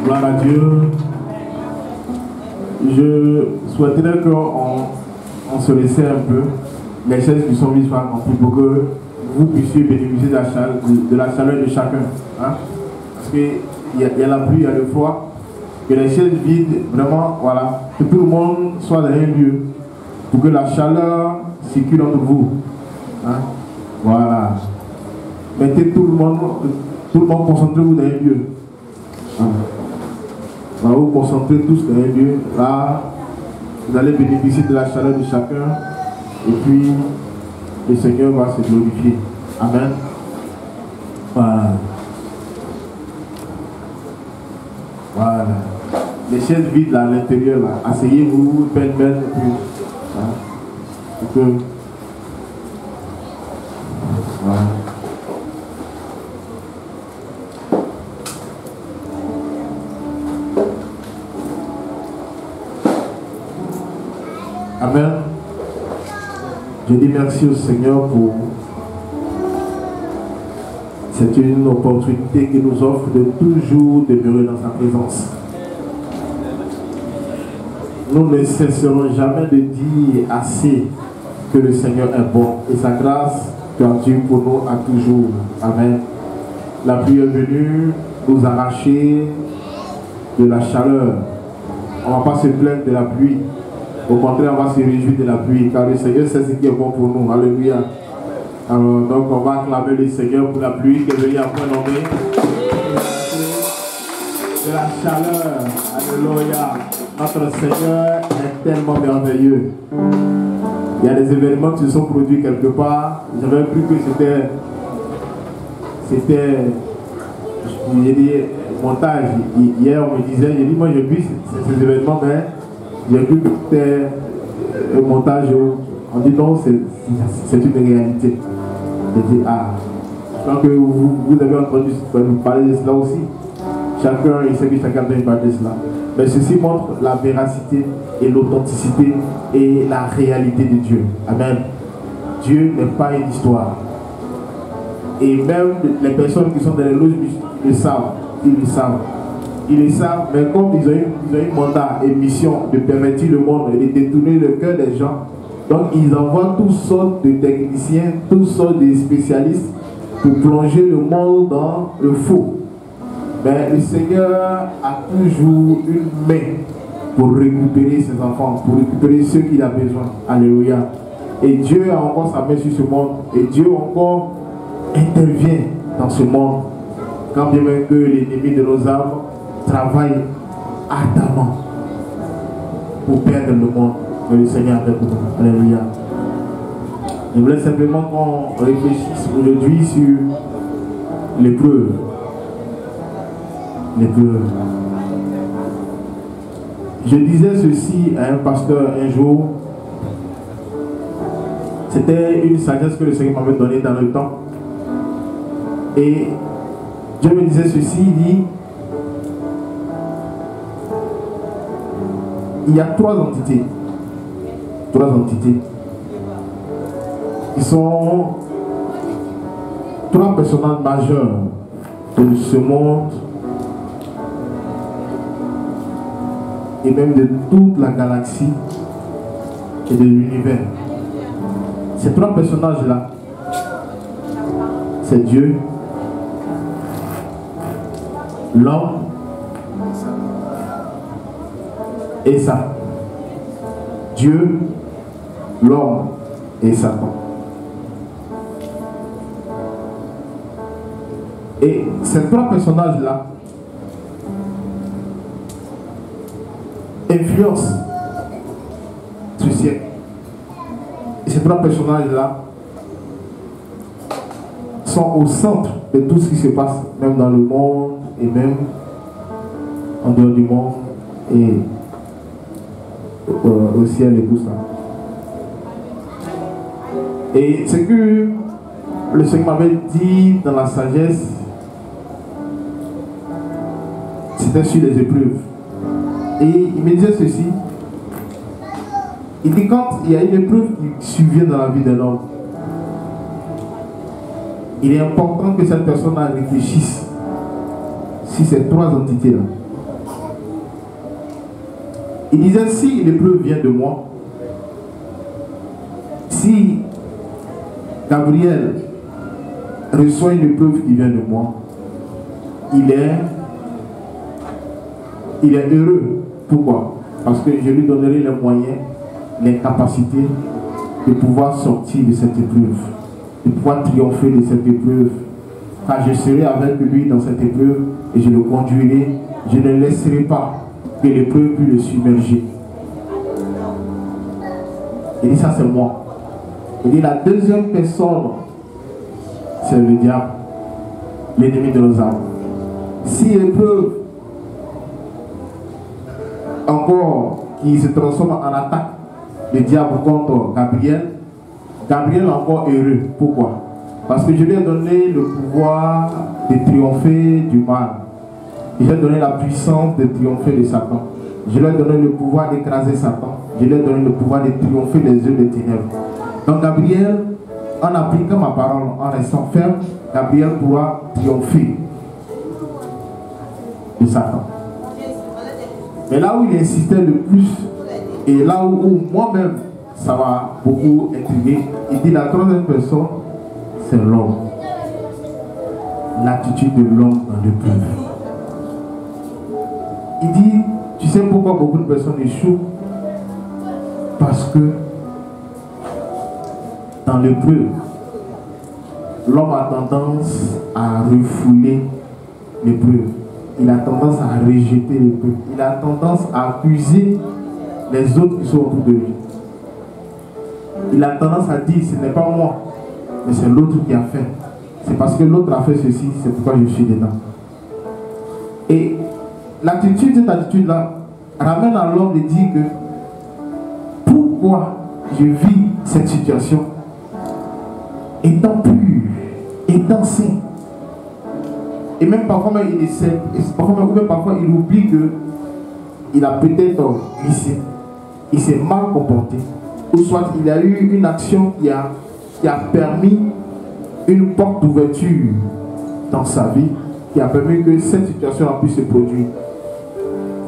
Gloire à Dieu. Je souhaiterais qu'on se laissait un peu. Les chaises du service soient remplies pour que vous puissiez bénéficier de la chaleur de chacun. Hein? Parce qu'il y a la pluie, il y a le froid. Que les chaises vides, vraiment, voilà, que tout le monde soit dans un lieu pour que la chaleur circule entre vous. Hein? Voilà. Mettez tout le monde concentrez-vous dans un lieu. Hein? Là, vous concentrez tous dans un lieu. Là, vous allez bénéficier de la chaleur de chacun. Et puis, le Seigneur va se glorifier. Amen. Voilà. Voilà. Les chaises vides là à l'intérieur, là. Asseyez-vous, belle. Hein? Voilà. Amen. Je dis merci au Seigneur pour cette une opportunité qu'il nous offre de toujours demeurer dans sa présence. Nous ne cesserons jamais de dire assez que le Seigneur est bon et sa grâce perdure pour nous à toujours. Amen. La pluie est venue nous arracher de la chaleur. On ne va pas se plaindre de la pluie. Au contraire, on va se réjouir de la pluie, car le Seigneur sait ce qui est bon pour nous. Alléluia. Alors, donc, on va acclamer le Seigneur pour la pluie qui est venue à point nommé. De la chaleur. Alléluia. Notre Seigneur est tellement merveilleux. Il y a des événements qui se sont produits quelque part. J'avais cru que c'était j'ai dit, montage. Hier, on me disait, j'ai dit, moi j'ai vu ces événements, mais j'ai vu que c'était un montage. On dit non, c'est une réalité. J'ai dit, ah, je crois que vous avez entendu nous parler de cela aussi. Chacun, il sait que chacun doit parler de cela. Mais ceci montre la véracité et l'authenticité et la réalité de Dieu. Amen. Dieu n'est pas une histoire. Et même les personnes qui sont dans les loges le savent. Ils le savent. Ils le savent, mais comme ils ont une mandat et mission de pervertir le monde et de détourner le cœur des gens, donc ils envoient toutes sortes de techniciens, toutes sortes de spécialistes pour plonger le monde dans le faux. Mais le Seigneur a toujours une main pour récupérer ses enfants, pour récupérer ceux qu'il a besoin. Alléluia. Et Dieu a encore sa main sur ce monde. Et Dieu encore intervient dans ce monde. Quand bien même que l'ennemi de nos âmes travaille ardemment pour perdre le monde. Que le Seigneur est avec nous. Alléluia. Je voulais simplement qu'on réfléchisse aujourd'hui sur l'épreuve. L'épreuve. Je disais ceci à un pasteur un jour. C'était une sagesse que le Seigneur m'avait donnée dans le temps. Et Dieu me disait ceci, il dit, il y a trois entités qui sont trois personnages majeurs de ce monde et même de toute la galaxie et de l'univers. Ces trois personnages-là, c'est Dieu, l'homme et Satan. Dieu, l'homme et Satan. Et ces trois personnages-là influencent ce siècle. Et ces trois personnages-là sont au centre de tout ce qui se passe, même dans le monde et même en dehors du monde et au ciel et tout ça. Et ce que le Seigneur m'avait dit dans la sagesse, c'était sur les épreuves. Et il me disait ceci. Il dit quand il y a une épreuve qui survient dans la vie de l'homme, il est important que cette personne réfléchisse sur ces trois entités-là. Il disait, si l'épreuve vient de moi, si Gabriel reçoit une épreuve qui vient de moi, il est heureux. Pourquoi? Parce que je lui donnerai les moyens, les capacités de pouvoir sortir de cette épreuve, de pouvoir triompher de cette épreuve. Car je serai avec lui dans cette épreuve et je le conduirai. Je ne laisserai pas que l'épreuve puisse le submerger. Il dit, ça c'est moi. Il dit, la deuxième personne, c'est le diable, l'ennemi de nos âmes. Si l'épreuve encore qui se transforme en attaque, le diable contre Gabriel, Gabriel est encore heureux. Pourquoi? Parce que je lui ai donné le pouvoir de triompher du mal. Je lui ai donné la puissance de triompher de Satan. Je lui ai donné le pouvoir d'écraser Satan. Je lui ai donné le pouvoir de triompher les œuvres des ténèbres. Donc Gabriel, en appliquant ma parole, en restant ferme, Gabriel pourra triompher de Satan. Mais là où il insistait le plus, et là où moi-même, ça m'a beaucoup intrigué, il dit la troisième personne, c'est l'homme. L'attitude de l'homme dans l'épreuve. Il dit, tu sais pourquoi beaucoup de personnes échouent? Parce que dans l'épreuve, l'homme a tendance à refouler l'épreuve. Il a tendance à rejeter l'épreuve. Il a tendance à accuser les autres qui sont autour de lui. Il a tendance à dire, ce n'est pas moi, mais c'est l'autre qui a fait. C'est parce que l'autre a fait ceci, c'est pourquoi je suis dedans. Et cette attitude-là, ramène à l'homme de dire que pourquoi je vis cette situation étant pur, étant sain. Et même parfois même il essaie, parfois il oublie que il a peut-être glissé, il s'est mal comporté, ou soit il a eu une action qui a permis une porte d'ouverture dans sa vie, qui a permis que cette situation puisse se produire.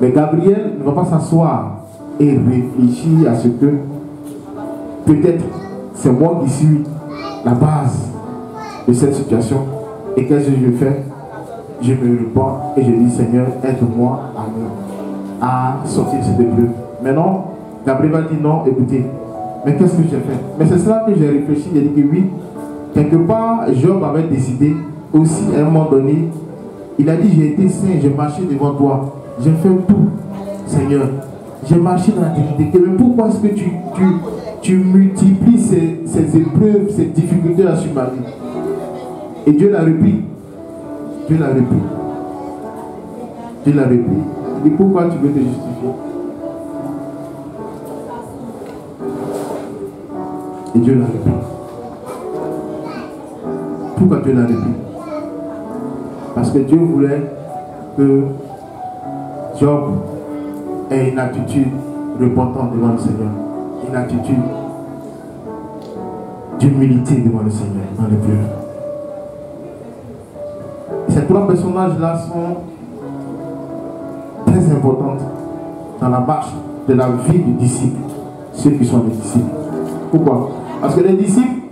Mais Gabriel ne va pas s'asseoir et réfléchir à ce que peut-être c'est moi qui suis la base de cette situation. Et qu'est-ce que je fais? Je me réponds et je dis, Seigneur, aide-moi à sortir de cette épreuve. Maintenant, Gabriel va dire, non, écoutez, mais qu'est-ce que j'ai fait? Mais c'est cela que j'ai réfléchi, j'ai dit que oui, quelque part, Job avait décidé aussi à un moment donné, il a dit, j'ai été saint, j'ai marché devant toi, j'ai fait tout, Seigneur, j'ai marché dans la dignité. Mais pourquoi est-ce que tu multiplies ces épreuves, ces difficultés-là sur ma vie? Et Dieu l'a repris. Dieu l'a repris. Dieu l'a repris. Il dit, pourquoi tu veux te justifier? Et Dieu l'a repris. Pourquoi Dieu l'a repris? Parce que Dieu voulait que Job ait une attitude repentante devant le Seigneur. Une attitude d'humilité devant le Seigneur dans l'épreuve. Ces trois personnages-là sont très importants dans la marche de la vie du disciple, ceux qui sont les disciples. Pourquoi? Parce que les disciples,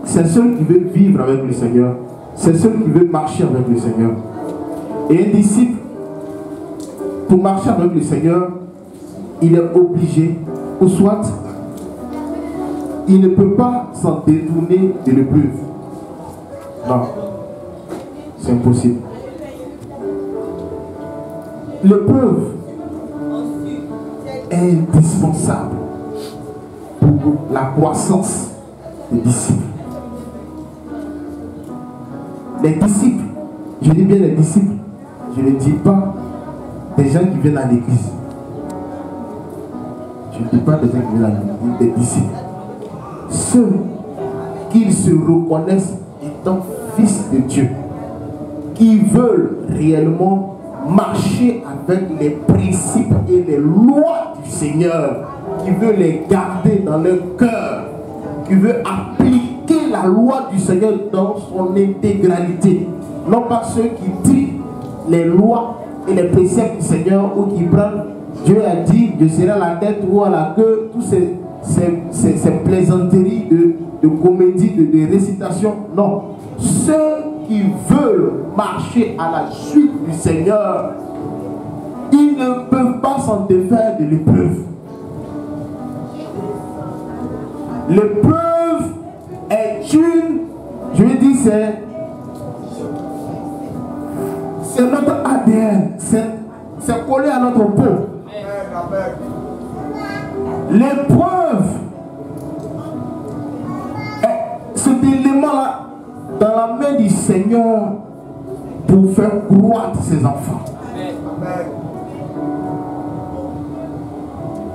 c'est ceux qui veulent vivre avec le Seigneur, c'est ceux qui veulent marcher avec le Seigneur. Et un disciple, pour marcher avec le Seigneur, il est obligé, ou soit, il ne peut pas s'en détourner de l'épreuve. Non. C'est impossible. L'épreuve est indispensable pour la croissance des disciples. Les disciples, je dis bien les disciples, je ne dis pas des gens qui viennent à l'église. Je ne dis pas des gens qui viennent à l'église, des disciples. Ceux qui se reconnaissent étant fils de Dieu, qui veulent réellement marcher avec les principes et les lois du Seigneur, qui veulent les garder dans leur cœur, qui veulent appliquer la loi du Seigneur dans son intégralité. Non pas ceux qui trient les lois et les préceptes du Seigneur ou qui prennent Dieu a dit, je serai à la tête ou à la queue, tous ces plaisanteries de comédie, de récitation. Non. Ceux qui veulent marcher à la suite du Seigneur, ils ne peuvent pas s'en défaire de l'épreuve. L'épreuve est une, je vais dire, c'est notre ADN, c'est collé à notre peau. L'épreuve est cet élément-là dans la main du Seigneur pour faire croître ses enfants.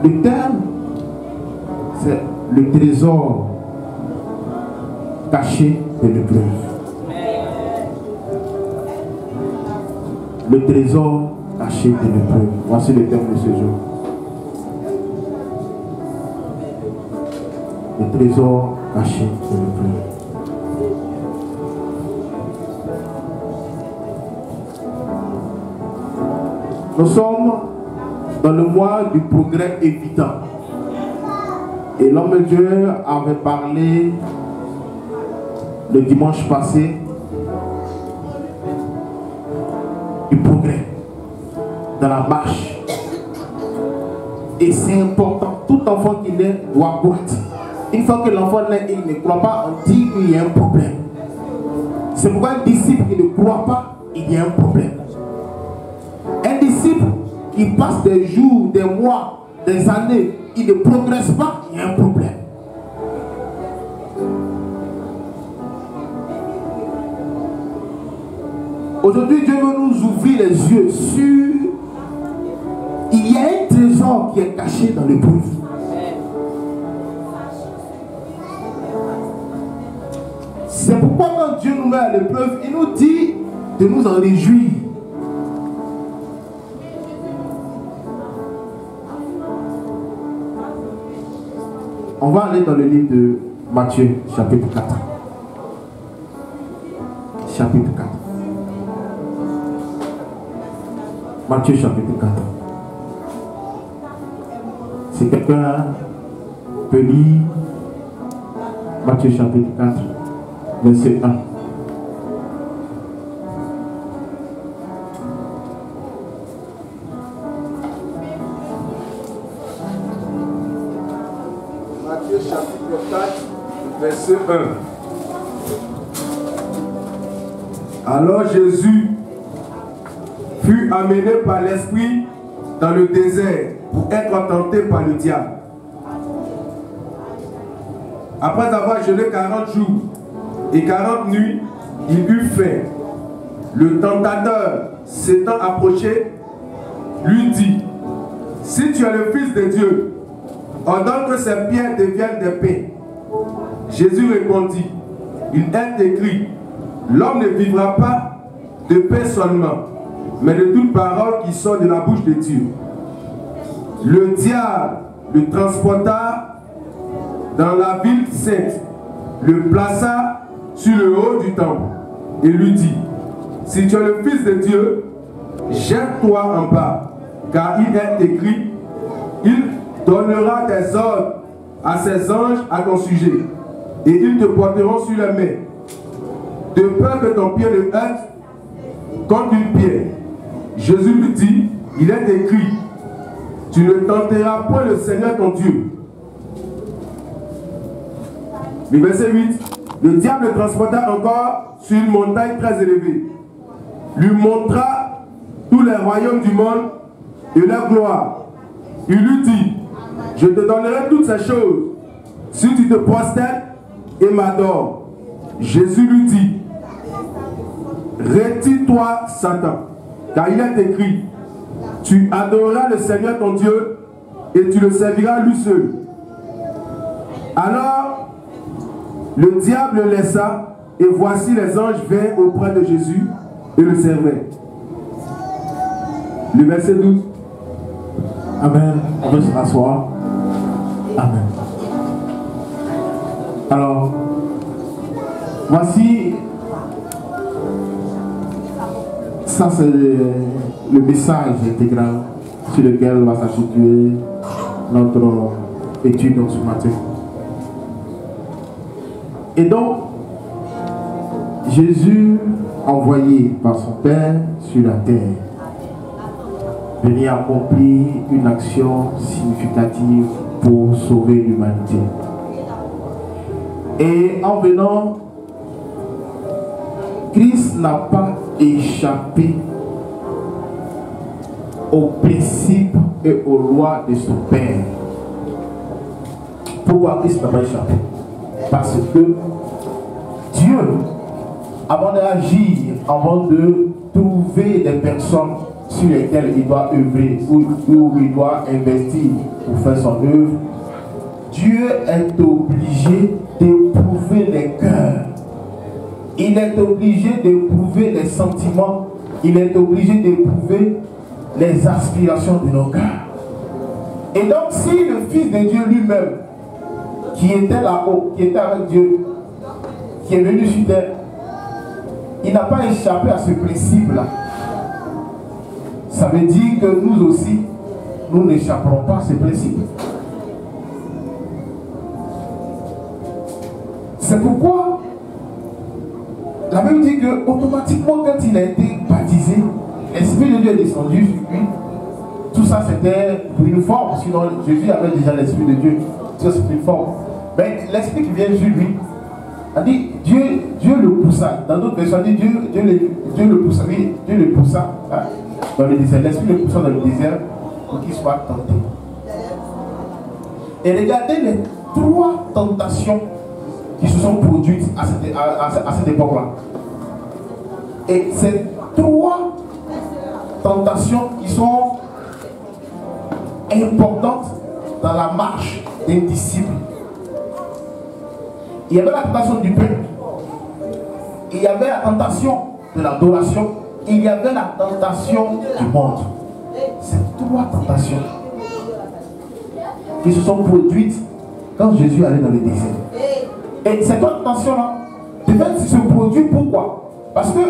Le terme, c'est le trésor caché de l'épreuve. Le trésor caché de l'épreuve. Voici le terme de ce jour. Le trésor caché de l'épreuve. Nous sommes dans le mois du progrès évident. Et l'homme de Dieu avait parlé le dimanche passé du progrès dans la marche. Et c'est important. Tout enfant qui naît doit croître. Une fois que l'enfant naît et il ne croit pas, on dit qu'il y a un problème. C'est pourquoi un disciple qui ne croit pas, il y a un problème. Un disciple qui passe des jours, des mois, des années, il ne progresse pas, il y a un problème. Aujourd'hui, Dieu veut nous ouvrir les yeux sur... Il y a un trésor qui est caché dans l'épreuve. C'est pourquoi quand Dieu nous met à l'épreuve, il nous dit de nous en réjouir. On va aller dans le livre de Matthieu, chapitre 4. Chapitre 4. Matthieu, chapitre 4. Si quelqu'un peut lire Matthieu, chapitre 4, verset 1. Matthieu chapitre 4, verset 1. Alors Jésus fut amené par l'Esprit dans le désert pour être tenté par le diable. Après avoir jeûné 40 jours et 40 nuits, il eut faim. Le tentateur, s'étant approché, lui dit: si tu es le Fils de Dieu, ordonne que ces pierres deviennent des pains. Jésus répondit: il est écrit, l'homme ne vivra pas de pain seulement, mais de toute parole qui sort de la bouche de Dieu. Le diable le transporta dans la ville sainte, le plaça sur le haut du temple et lui dit: si tu es le Fils de Dieu, jette-toi en bas, car il est écrit, il donnera des ordres à ses anges à ton sujet, et ils te porteront sur les mains, de peur que ton pied ne heurte contre une pierre. Jésus lui dit: il est écrit, tu ne tenteras point le Seigneur ton Dieu. Le verset 8. Le diable le transporta encore sur une montagne très élevée, lui montra tous les royaumes du monde et leur gloire. Il lui dit: je te donnerai toutes ces choses si tu te prosternes et m'adores. Jésus lui dit: retire-toi, Satan, car il est écrit, tu adoreras le Seigneur ton Dieu et tu le serviras lui seul. Alors le diable le laissa, et voici les anges vinrent auprès de Jésus et le servaient. Le verset 12. Amen. On peut se rasseoir. Amen. Alors, voici, ça c'est le message intégral sur lequel va s'articuler notre étude ce matin. Et donc, Jésus, envoyé par son Père sur la terre, venait accomplir une action significative pour sauver l'humanité. Et en venant, Christ n'a pas échappé aux principes et aux lois de son Père. Pourquoi Christ n'a pas échappé? Parce que Dieu, avant d'agir, avant de trouver des personnes sur lesquelles il doit œuvrer, où il doit investir pour faire son œuvre, Dieu est obligé d'éprouver les cœurs. Il est obligé d'éprouver les sentiments. Il est obligé d'éprouver les aspirations de nos cœurs. Et donc, si le Fils de Dieu lui-même, qui était là-haut, qui était avec Dieu, qui est venu sur terre, il n'a pas échappé à ce principe-là. Ça veut dire que nous aussi, nous n'échapperons pas à ce principe. C'est pourquoi la Bible dit que automatiquement, quand il a été baptisé, l'Esprit de Dieu est descendu sur lui. Tout ça, c'était pour une forme. Sinon, Jésus avait déjà l'Esprit de Dieu. Ça, c'est une forme. Mais l'Esprit qui vient sur lui, a dit Dieu le poussa. Dans d'autres versions, dit Dieu le poussa. Oui, Dieu le poussa dans le désert. L'Esprit le poussa dans le désert pour qu'il soit tenté. Et regardez les 3 tentations qui se sont produites à cette époque-là. Et ces 3 tentations qui sont importantes dans la marche d'un disciple. Il y avait la tentation du pain, il y avait la tentation de l'adoration, il y avait la tentation du monde. Ces 3 tentations qui se sont produites quand Jésus allait dans le désert. Et ces 3 tentations-là devaient se produire pourquoi? Parce que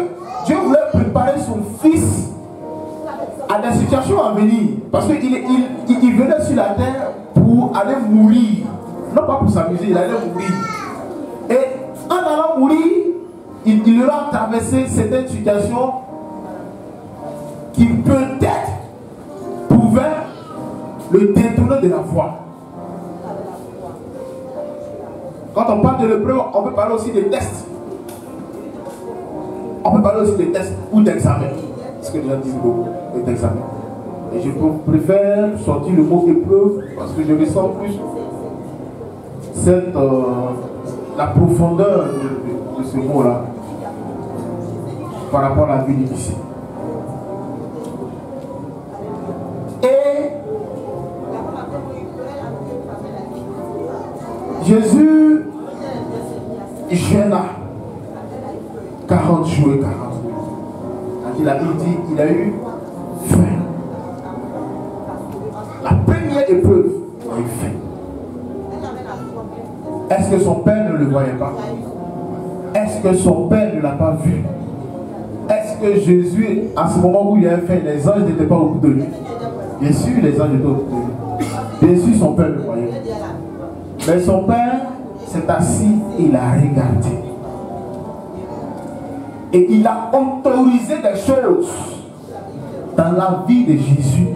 Dieu voulait préparer son Fils à des situations à venir. Parce qu'il venait sur la terre pour aller mourir. Non pas pour s'amuser, il allait mourir. Et en allant mourir, il aura traversé certaines situations qui peut-être pouvaient le détourner de la foi. Quand on parle de l'épreuve, on peut parler aussi des tests. On peut parler aussi des tests ou d'examens. Ce que les gens disent beaucoup, d'examens. Et je préfère sortir le mot épreuve parce que je ressens plus la profondeur de ce mot-là par rapport à la vie difficile. Et Jésus jeûna 40 jours et 40 nuits. Il a dit, il a eu faim. La première épreuve, il a eu faim. Est-ce que son père ne le voyait pas? Est-ce que son père ne l'a pas vu? Est-ce que Jésus, à ce moment où il avait faim, les anges n'étaient pas au bout de lui? Bien sûr, les anges étaient au bout de lui. Bien sûr, son père le voyait. Mais son père s'est assis et il a regardé. Et il a autorisé des choses dans la vie de Jésus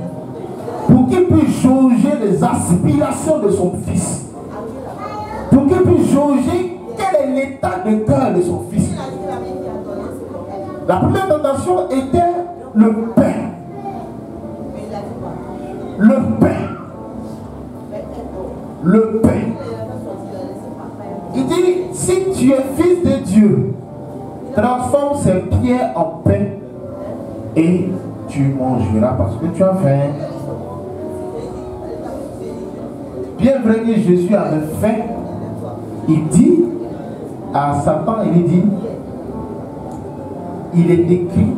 pour qu'il puisse jauger les aspirations de son fils. Pour qu'il puisse jauger quel est l'état de cœur de son fils. La première tentation était le pain. Le pain. Le pain. Il dit, si tu es fils de Dieu, transforme ces pierres en pain et tu mangeras parce que tu as faim. Bien vrai que Jésus avait faim, il dit à Satan, il dit, il est écrit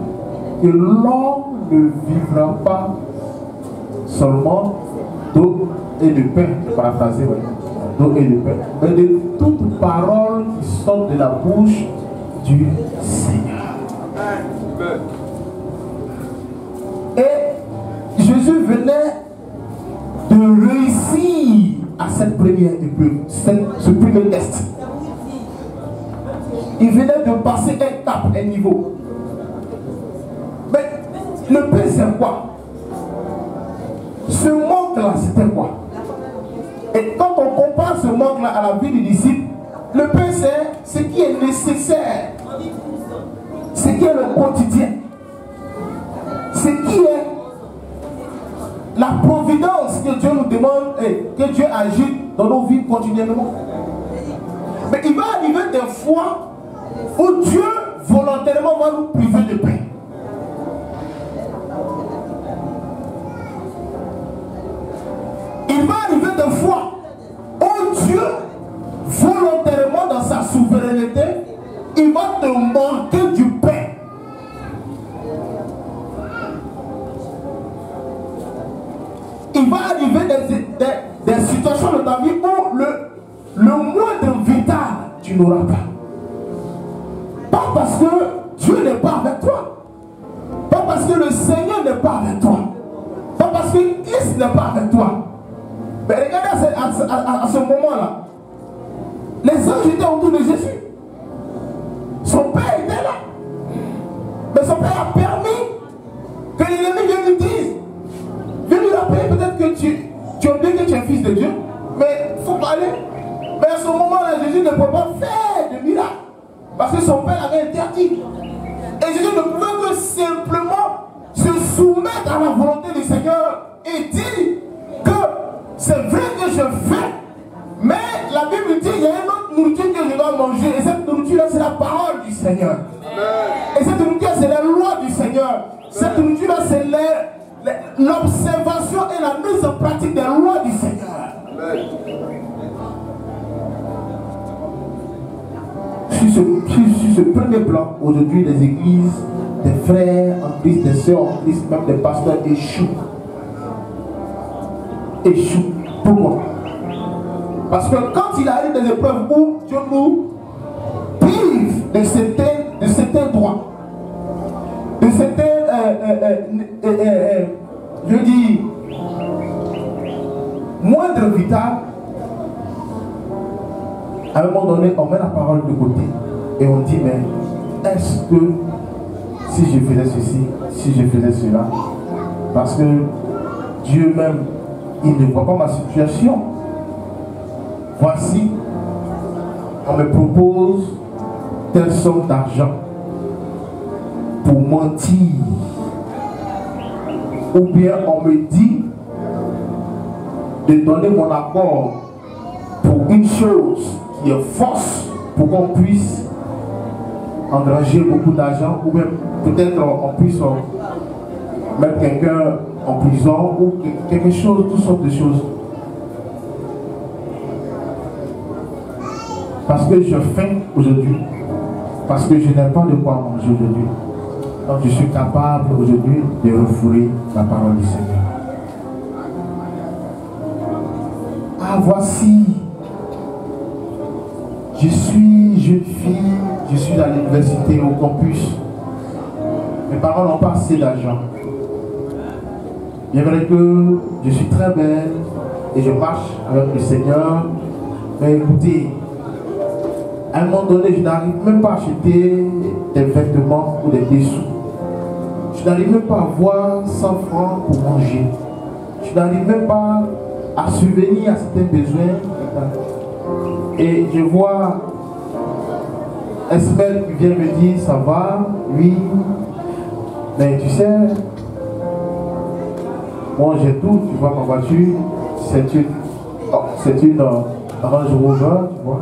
que l'homme ne vivra pas seulement d'eau et de pain, je paraphrase, d'eau et de pain, mais de toute parole qui sort de la bouche du Seigneur. Et Jésus venait venait de réussir à cette première épreuve, ce premier test. Il venait de passer un cap, un niveau. Mais le pain, c'est quoi? Ce manque-là, c'était quoi? Et quand on compare ce manque-là à la vie du disciple, le pain, c'est ce qui est nécessaire, ce qui est le quotidien, ce qui est la providence que Dieu nous demande et que Dieu agit dans nos vies continuellement. Mais il va arriver des fois où Dieu volontairement va nous priver de pain. Il va arriver des fois où Dieu, volontairement dans sa souveraineté, il va te manquer du pain. Il va arriver des situations de ta vie où le moindre vital, tu n'auras pas. Pas parce que Dieu n'est pas avec toi. Pas parce que le Seigneur n'est pas avec toi. Pas parce que Christ n'est pas avec toi. Mais regardez à ce moment-là. Les anges étaient autour de Jésus. Son père était là. Mais son père a permis que l'ennemi vienne lui dire, viens lui rappeler peut-être que tu as oublié que tu es fils de Dieu. Mais il faut pas aller. Mais à ce moment-là, Jésus ne peut pas faire de miracle. Parce que son père avait interdit. Et Jésus ne pouvait que simplement se soumettre à la volonté du Seigneur et dire que c'est vrai que je fais, mais la Bible dit qu'il y a une autre nourriture que je dois manger. Et cette nourriture-là, c'est la parole du Seigneur. Et cette nourriture, c'est la loi du Seigneur. Cette nourriture-là, c'est l'observation et la mise en pratique des lois du Seigneur. Sur ce premier plan, aujourd'hui, les églises, des frères en Christ, des sœurs en Christ, même des pasteurs échouent. Échouent. Pourquoi? Parce que quand il arrive des épreuves où Dieu nous prive de certains droits, de certains, je dis, moindre vital, à un moment donné, on met la parole de côté et on dit, mais est-ce que si je faisais ceci, si je faisais cela, parce que Dieu même, il ne voit pas ma situation. Voici, on me propose telle somme d'argent pour mentir. Ou bien on me dit de donner mon accord pour une chose qui est fausse pour qu'on puisse engranger beaucoup d'argent, ou même peut-être on puisse mettre quelqu'un en prison ou quelque chose, toutes sortes de choses. Parce que je faim aujourd'hui, parce que je n'ai pas de quoi manger aujourd'hui. Donc je suis capable aujourd'hui de refouler la parole du Seigneur. Ah, voici, je suis jeune fille, je suis à l'université, au campus. Mes parents n'ont pas assez d'argent. Bien vrai que je suis très belle et je marche avec le Seigneur. Mais écoutez, à un moment donné, je n'arrive même pas à acheter des vêtements ou des dessous. Je n'arrive même pas à avoir 100 francs pour manger. Je n'arrive même pas à subvenir à certains besoins. Et je vois Esmel qui vient me dire, ça va, oui. Mais tu sais, moi j'ai tout, tu vois ma voiture, c'est une Range Rover, tu vois.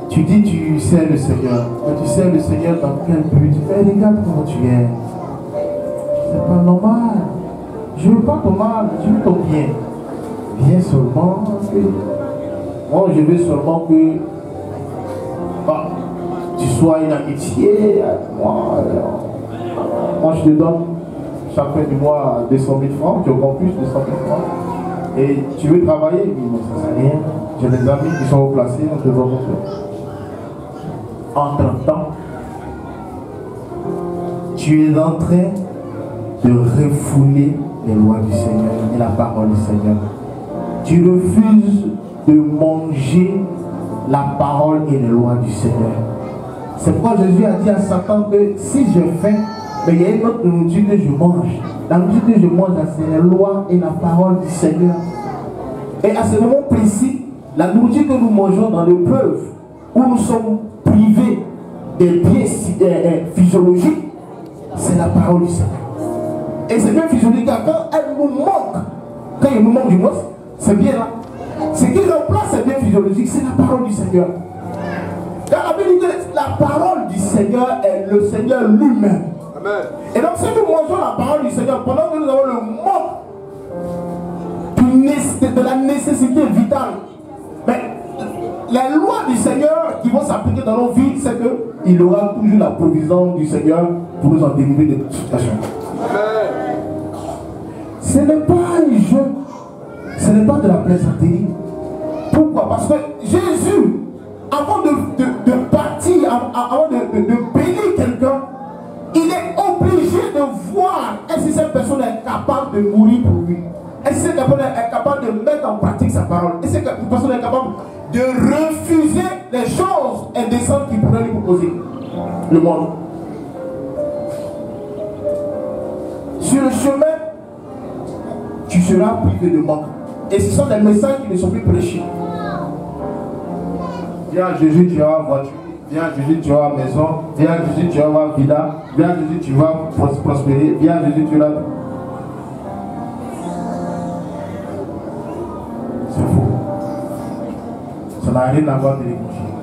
Tu dis tu sais le Seigneur, mais tu sais le Seigneur dans quel but? Mais regarde comment tu es. C'est pas normal. Je veux pas ton mal, je veux ton bien. Viens seulement que... Moi je veux seulement que tu sois une amitié avec moi. Moi je te donne chaque fin du mois 200 000 francs, tu augmentes plus 200 000 francs. Et tu veux travailler? Oui, mais ça c'est rien. J'ai des amis qui sont placés, on te doit montrer. Entre-temps, tu es en train de refouler les lois du Seigneur et la parole du Seigneur. Tu refuses de manger la parole et les lois du Seigneur. C'est pourquoi Jésus a dit à Satan que si je fais, mais il y a une autre nourriture que je mange. La nourriture que je mange, c'est les lois et la parole du Seigneur. Et à ce moment précis, la nourriture que nous mangeons dans l'épreuve, où nous sommes privés des biens physiologiques, c'est la parole du Seigneur. Et ces biens physiologiques, quand elles nous manquent, quand il nous manque du moins, c'est bien là. Ce qui remplace ces biens physiologiques, c'est la parole du Seigneur. Car la Bible dit que la parole du Seigneur est le Seigneur lui-même. Et donc si nous mangeons la parole du Seigneur, pendant que nous avons le manque de la nécessité vitale, mais les lois du Seigneur qui vont s'appliquer dans nos vies, c'est qu'il aura toujours la provision du Seigneur pour nous en délivrer de toute situation. Ce n'est pas un jeu, ce n'est pas de la plaisanterie. Pourquoi? Parce que Jésus, avant de partir, avant de bénir quelqu'un, il est obligé de voir est-ce que cette personne est capable de mourir pour lui. Est-ce que cette personne est capable de mettre en pratique sa parole. Est-ce que cette personne est capable de refuser les choses indécentes qui pourraient lui proposer le monde. Sur le chemin, tu seras privé de manque. Et ce sont des messages qui ne sont plus prêchés. Viens Jésus, tu vas avoir voiture. Viens Jésus, tu vas avoir maison. Viens Jésus, tu vas avoir villa. Viens Jésus, tu vas prospérer. Viens Jésus, tu vas... C'est faux. Ça n'a rien à voir avec l'évangile.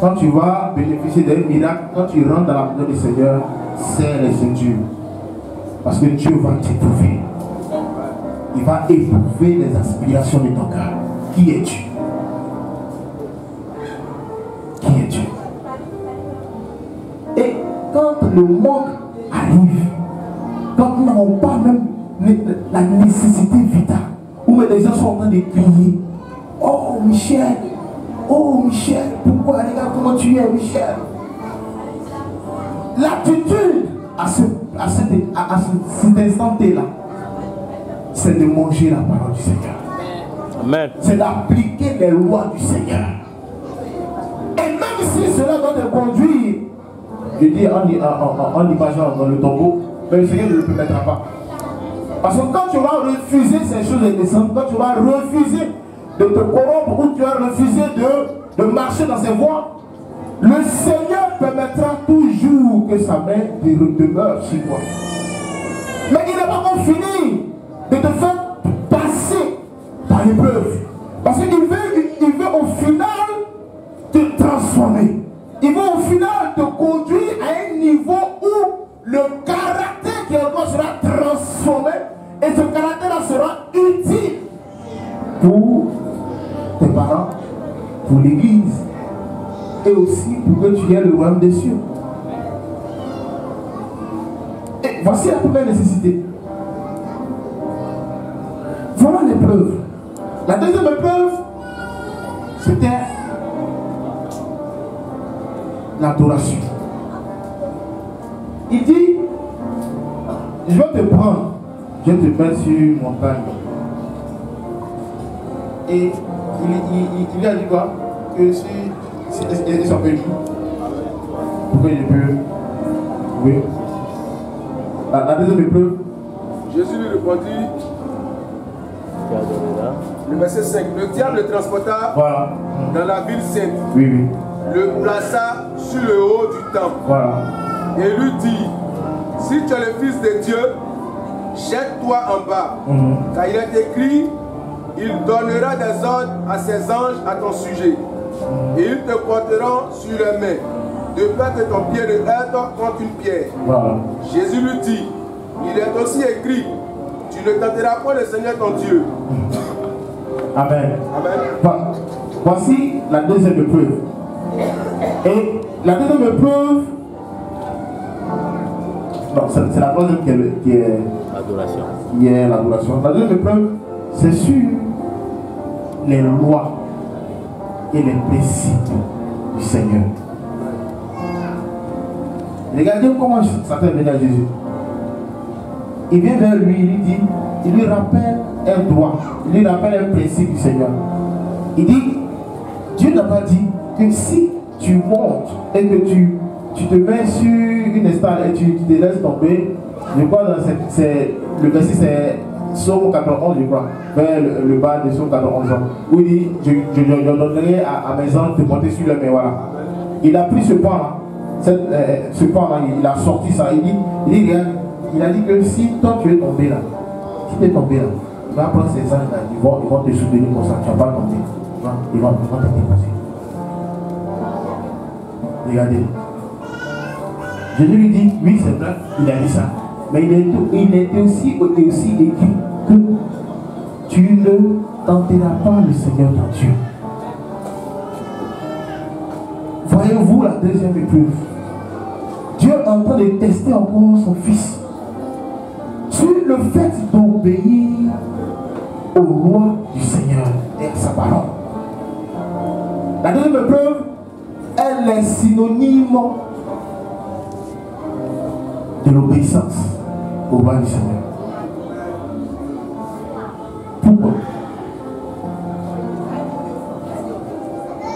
Quand tu vas bénéficier d'un miracle, quand tu rentres dans la maison du Seigneur, serre les ceintures. Parce que Dieu va t'éprouver. Il va éprouver les aspirations de ton cœur. Qui es-tu? Qui es-tu? Et quand le manque arrive, quand nous n'avons pas même la nécessité vitale, où les gens sont en train de crier, oh Michel, pourquoi regarde comment tu es Michel? L'attitude à cet instant-là, c'est de manger la parole du Seigneur. Amen. C'est d'appliquer les lois du Seigneur. Et même si cela doit te conduire, je dis en imaginant dans le tombeau, mais le Seigneur ne le permettra pas. Parce que quand tu vas refuser ces choses indécentes, quand tu vas refuser de te corrompre ou tu vas refuser de marcher dans ses voies, le Seigneur permettra toujours que sa main demeure sur toi. Mais il n'est pas encore fini de te faire passer par l'épreuve. Parce qu'il veut au final te transformer. Il veut au final te conduire à un niveau où le caractère qui est en toi sera transformé et ce caractère-là sera utile pour tes parents, pour l'église et aussi pour que tu aies le royaume des cieux. Et voici la première nécessité. Voilà l'épreuve. La deuxième épreuve, c'était l'adoration. Il dit, je vais te prendre, je vais te mettre sur une montagne. Et il a dit quoi? Que si il s'appelle qui? Pourquoi il peut? Oui. La deuxième épreuve. Jésus lui répondit. Le verset 5. Le diable le transporta dans la ville sainte. Oui, oui. Le plaça sur le haut du temple. Voilà. Et lui dit, si tu es le fils de Dieu, jette-toi en bas. Car il est écrit, il donnera des ordres à ses anges à ton sujet. Et ils te porteront sur les mains, de peur que ton pied ne heurte contre une pierre. Voilà. Jésus lui dit, il est aussi écrit, tu ne tenteras pas le Seigneur ton Dieu. Amen. Amen. Voici la deuxième épreuve. Et la deuxième épreuve, non, c'est la troisième qui est l'adoration. Qui est l'adoration. La deuxième épreuve, c'est sur les lois et les principes du Seigneur. Regardez comment Satan vient à Jésus. Il vient vers lui, il lui dit, il lui rappelle un droit, il lui rappelle un principe du Seigneur. Il dit, Dieu n'a pas dit que si tu montes et que tu te mets sur une estrade et tu te laisses tomber, je crois dans le verset c'est Psaume 91, je crois, vers le bas de Psaume 91, où il dit, je donnerai à mes anges de monter sur le mais voilà. Il a pris ce point-là, ce point-là, il a sorti ça, il dit regarde, il a dit que si toi tu es tombé là, si tu es tombé là, il va prendre ces anges là, ils vont te soutenir comme ça, tu ne vas pas tomber, ils vont te déposer. Regardez. Jésus lui dit, oui c'est vrai, il a dit ça. Mais il était aussi écrit que tu ne tenteras pas le Seigneur ton Dieu. Voyez-vous la deuxième épreuve. Dieu est en train de tester encore son fils sur le fait d'obéir aux lois du Seigneur et à sa parole. La deuxième épreuve, elle est synonyme de l'obéissance au roi du Seigneur. Pourquoi?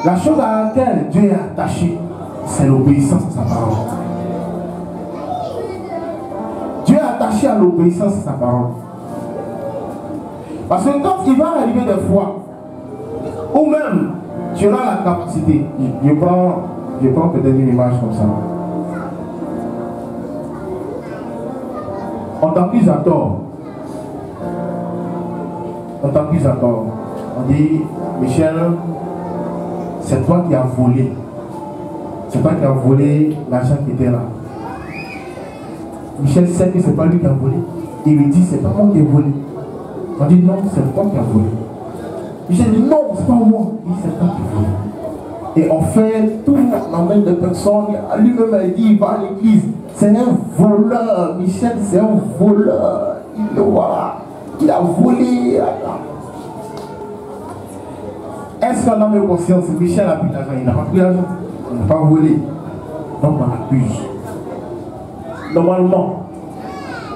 La chose à laquelle Dieu est attaché, c'est l'obéissance à sa parole. Dieu est attaché à l'obéissance à sa parole. Parce que quand il va arriver des fois, ou même tu auras la capacité, je prends peut-être une image comme ça. On t'accuse à tort. On t'accuse à tort. On dit, Michel, c'est toi qui as volé. C'est toi qui as volé l'argent qui était là. Michel sait que c'est pas lui qui a volé. Il lui dit, c'est pas moi qui ai volé. On dit, non, c'est toi qui as volé. Michel dit, non, c'est pas moi. Il dit, c'est toi qui as volé. Et on fait tout, on emmène des personnes. Lui-même, il dit, il va à l'église. C'est un voleur. Michel, c'est un voleur. Il le voit. Il a volé. Est-ce qu'on a même conscience que Michel a pris l'argent? Il n'a pas pris l'argent. Il n'a pas volé. Donc on accuse. Normalement,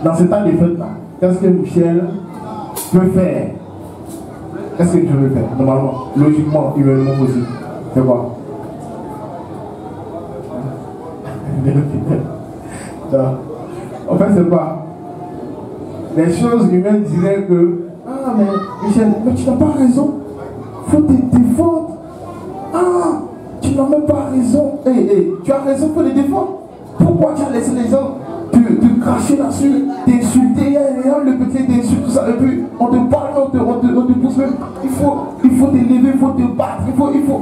dans ce temps de fête-là, qu'est-ce que Michel peut faire? Qu'est-ce que tu veux faire? Normalement, logiquement, humainement aussi. C'est quoi? En fait, c'est pas. Les choses humaines diraient que, ah, mais Michel, mais tu n'as pas raison. Faut te défendre. Ah, tu n'as même pas raison. Tu as raison pour les défendre. Pourquoi tu as laissé les gens te cracher là-dessus, t'insulter, le petit t'insulte, tout ça, et puis on te parle, on te pousse même. Il faut te lever, il faut te battre, il faut.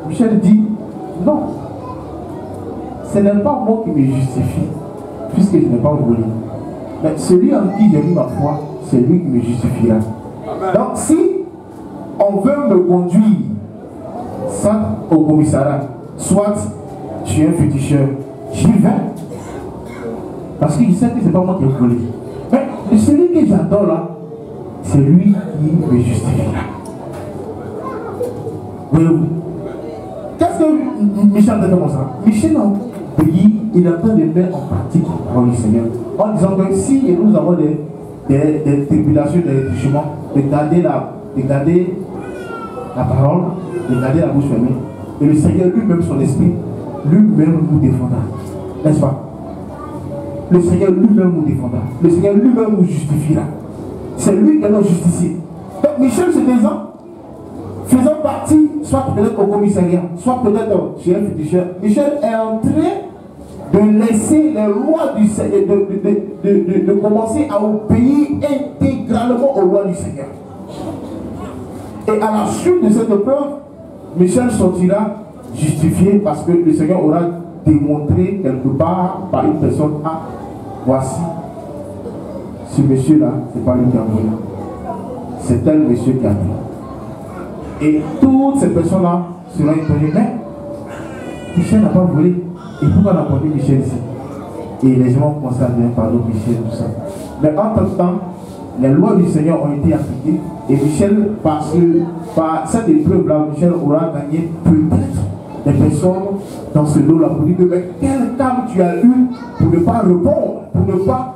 Michel dit, non. Ce n'est pas moi qui me justifie, puisque je n'ai pas volé. Mais celui en qui j'ai mis ma foi, c'est lui qui me justifiera. Donc si on veut me conduire, soit au commissariat, soit je suis un féticheur, j'y vais. Parce qu'il sait que ce n'est pas moi qui ai volé. Mais celui que j'adore là, c'est lui qui me justifiera. Voyez-vous? Qu'est-ce que Michel a fait comme ça? Michel a payé, il est en train de mettre en pratique la parole du Seigneur. En disant que si nous avons des tribulations, des déchirements, de garder la parole, de garder la bouche fermée. Et le Seigneur lui-même, son esprit, lui-même nous défendra. N'est-ce pas? Le Seigneur lui-même nous défendra. Le Seigneur lui-même nous justifiera. C'est lui qui est notre justicier. Donc Michel se disant, faisant partie, soit peut-être au commissariat, soit peut-être chez un féticheur, Michel est en train de laisser les lois du Seigneur, de commencer à obéir intégralement aux lois du Seigneur. Et à la suite de cette épreuve, Michel sortira justifié parce que le Seigneur aura démontré quelque part par une personne, ah, voici, ce monsieur-là, c'est pas lui qui a volé, c'est tel monsieur qui a volé. Et toutes ces personnes-là seront étonnées, mais Michel n'a pas volé. Et pourquoi on a connu Michel ici? Et les gens commencent à dire pardon Michel, tout ça. Mais entre-temps, les lois du Seigneur ont été appliquées. Et Michel, par cette épreuve-là, Michel aura gagné peut-être des personnes dans ce lot-là pour dire que mais quel calme tu as eu pour ne pas répondre, pour ne pas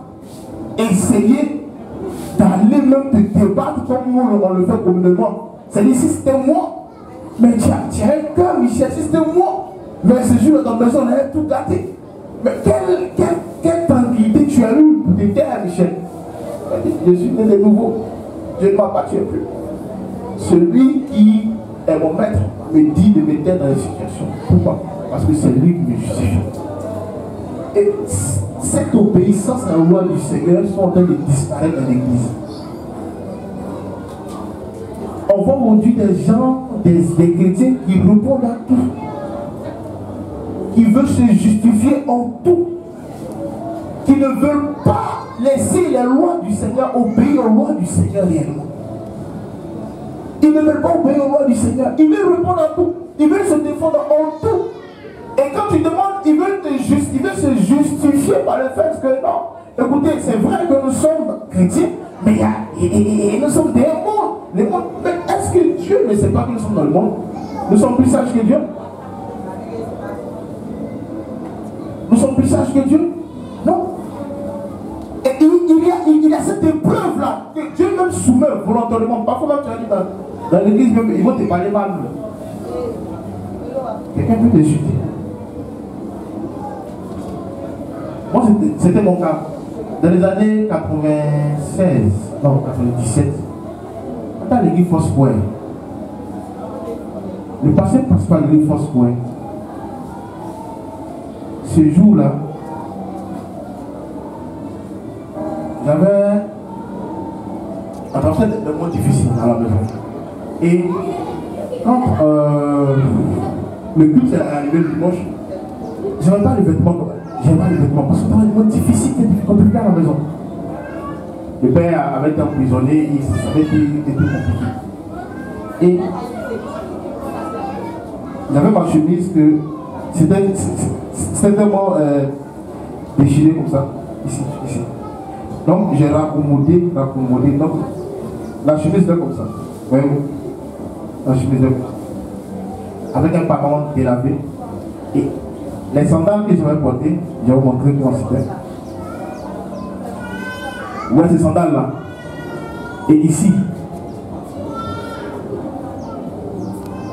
essayer d'aller même te débattre comme nous on le fait communément. C'est-à-dire si c'était moi, mais tu as un cœur, Michel, si c'était moi, mais ce jour-là dans la maison on avait tout gâté. Mais quelle tranquillité tu as eu pour te taire, Michel? Je suis né de nouveau, je ne m'appartiens plus. Celui qui est mon maître me dit de me taire dans les situations. Pourquoi? Parce que c'est lui qui me justifie. Et cette obéissance à la loi du Seigneur sont en train de disparaître dans l'église. On voit aujourd'hui des gens, des chrétiens qui répondent à tout, qui veulent se justifier en tout, qui ne veulent pas laisser les lois du Seigneur, obéir aux lois du Seigneur réellement. Ils ne veulent pas obéir aux lois du Seigneur. Ils veulent répondre à tout. Ils veulent se défendre en tout. Et quand tu demandes, ils veulent se justifier par le fait que non. Écoutez, c'est vrai que nous sommes chrétiens, mais nous sommes des mondes. Mais est-ce que Dieu ne sait pas que nous sommes dans le monde? Nous sommes plus sages que Dieu? Nous sommes plus sages que Dieu? Non. Et il y a cette épreuve-là que Dieu même soumet volontairement. Parfois même tu as dit dans l'église, même, ils vont te parler mal. Quelqu'un peut te chuter. Moi, c'était mon cas. Dans les années 96, non, 97, dans l'église Foursquare, le pasteur principal de l'église Foursquare, ce jour-là, j'avais traversé des moments difficiles à la maison. Et quand le culte est arrivé le dimanche, je n'avais pas les vêtements quand même. Je n'avais pas les vêtements parce que c'était un moment difficile, c'était compliqué à la maison. Le père avait été emprisonné, ça avait été compliqué. Et j'avais ma chemise que c'était tellement déchiré comme ça, ici. Donc j'ai raccommodé. Donc la chemise était comme ça. Voyez-vous? La chemise était comme ça. Avec un pantalon délavé. Et les sandales que j'avais portées, je vais vous montrer comment c'était. Ouais, ces sandales-là. Et ici.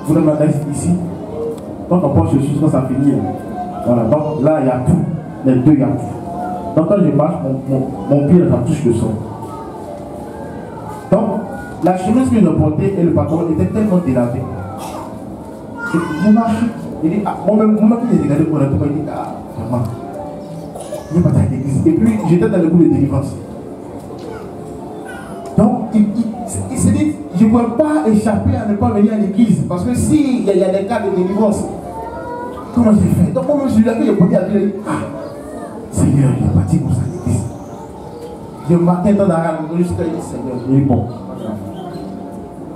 Vous voyez ici. Quand on porte ceci, quand ça finit. Voilà, donc là il y a tout. Les deux, il y a tout. Donc quand je marche, mon pied ça touche le sol. Donc la chemise que je portais et le pantalon étaient tellement délavés. Et je marche. Il dit, ah, moi-même qui j'ai regardé pour la tour, il dit, ah, vraiment, je vais pas à l'église. Et puis j'étais dans le groupe de délivrance. Donc il s'est dit, je ne peux pas échapper à ne pas venir à l'église. Parce que s'il y a des cas de délivrance, comment j'ai fait? Donc moi je suis là, je peux dire à Dieu, ah, Seigneur, il est parti pour ça à l'église. Je marquais dans la rame jusqu'à dire, Seigneur, il est bon.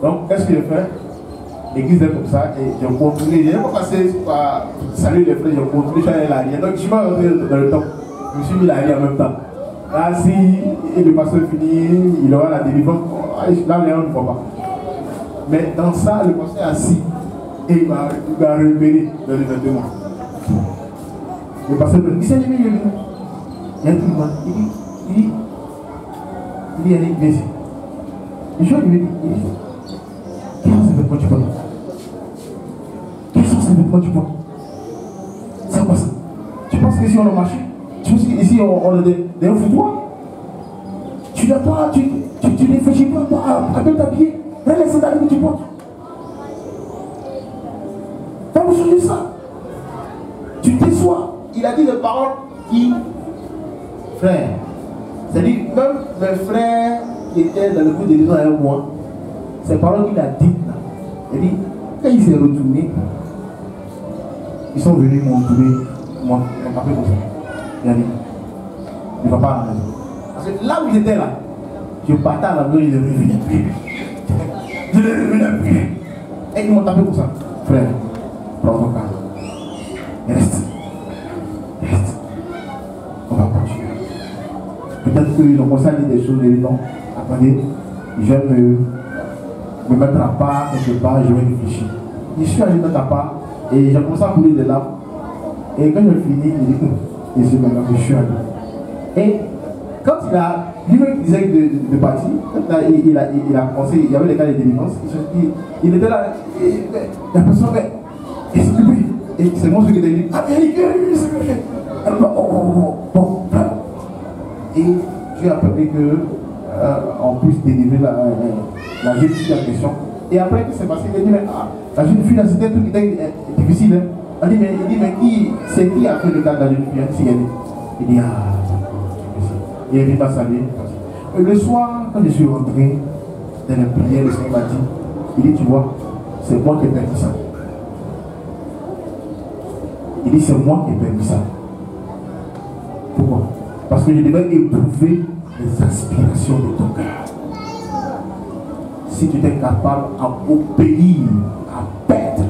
Donc qu'est-ce que je fais? L'église est comme ça et j'ai contrôlé, je n'ai pas passé par saluer les frères, j'ai contrôlé, je suis allé à l'arrière. Donc je suis pas rentré dans le temps, je me suis mis l'arrière en même temps. Là, si le pasteur finit, il aura la délivrance, là, les gens ne voient pas. Mais dans ça, le pasteur est assis et il m'a repéré dans les vêtements. Le pasteur me dit, c'est lui, il est venu. Il y a un truc, il dit, viens ici. Je lui dis, quels sont ces vêtements du portes? Quels sont ces vêtements du portes? C'est quoi ça? Tu penses que si on a marché? Tu penses qu'ici on a des foutoirs? Tu n'as pas, tu ne réfléchis pas à bien t'habiller. Regarde les sandales que tu portes. Va vous changer ça. Tu t'essois. Il a dit des paroles qui, frère, c'est-à-dire même mes frères qui étaient dans le groupe de l'église avec moi, ces paroles qu'il a dites là, il dit, quand il s'est retourné, ils sont venus m'entourer, moi, ils m'ont tapé comme ça. Il a dit, il ne va pas à la maison. Parce que là où j'étais là, je partais à la maison, je ne revenais plus. Je ne revenais plus. Et ils m'ont tapé comme ça. Frère, prends ton calme. Reste. On va continuer. Peut-être qu'ils ont commencé à dire des choses, et non, attendez, je vais me mettre à part quelque part, je vais réfléchir. Je suis allé mettre à part, Et j'ai commencé à couler des larmes. Et quand j'ai fini, il dit, et c'est maintenant que je suis allé. Et quand il a, lui-même disait de partir, quand il a commencé, il y avait des cas de délivrance, il était là, et la personne fait, et c'est lui. Et c'est moi ce qui t'a dit, ah bien, c'est lui. Bon, et Dieu a permis qu'on puisse délivrer la jeune fille en question. Et après, qu'est-ce qui s'est passé? Il a dit, mais la jeune fille, c'était un truc qui était difficile. Hein. Il dit, mais c'est qui a fait le cas de la jeune fille? Il dit, il est venu à saluer. Le soir, quand je suis rentré dans la prière, le Seigneur m'a dit, il dit, tu vois, c'est moi qui ai permis ça. Il dit, c'est moi qui ai permis ça. Pourquoi? Parce que je devais éprouver les aspirations de ton cœur. Si tu étais capable d'obéir, à perdre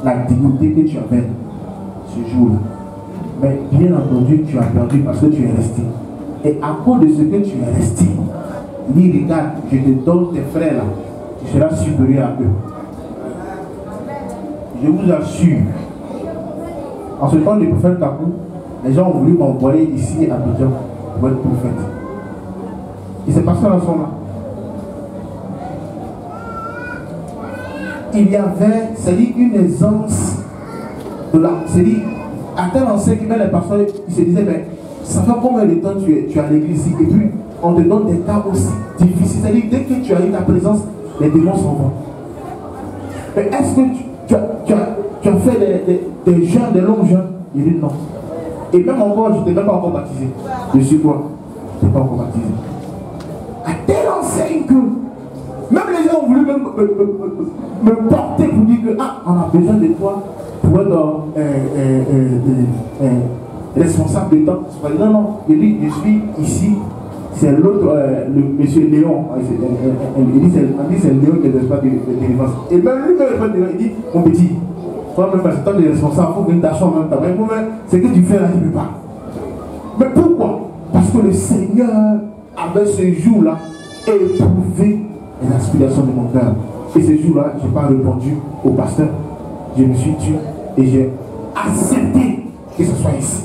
la dignité que tu avais ce jour-là. Mais bien entendu, tu as perdu parce que tu es resté. Et à cause de ce que tu es resté, il dit, regarde, je te donne tes frères là, tu seras supérieur à eux. Je vous assure, en ce temps du prophète Kakou, les gens ont voulu m'envoyer ici à Abidjan pour être prophète. Et c'est parce que là, il y avait, c'est-à-dire une aisance de la, c'est-à-dire à tel enseigne que les pasteurs, ils se disaient, mais ça fait combien de temps tu es à l'église ici, et puis on te donne des cas aussi difficiles. C'est-à-dire dès que tu as eu ta présence, les démons s'en vont. Mais est-ce que tu as fait des jeûnes, des longs jeûnes? Il dit non. Et même encore, je ne t'ai même pas encore baptisé. Je suis quoi? Je ne t'ai pas encore baptisé. À telle enseigne que même les gens ont voulu me porter pour dire que on a besoin de toi pour être responsable de temps. Non, non, il dit, je suis ici. C'est l'autre, le monsieur Léon. Il dit, c'est Léon qui est responsable de délivrance. Et même lui, il dit, mon petit, toi-même, parce que toi, tu es responsable, il faut que tu t'achètes en même temps. Mais ce que tu fais là, tu ne peux pas. Mais pourquoi? Parce que le Seigneur avait ce jour-là éprouvé les aspirations de mon cœur. Et ce jour-là, je n'ai pas répondu au pasteur. Je me suis tué et j'ai accepté que ce soit ici.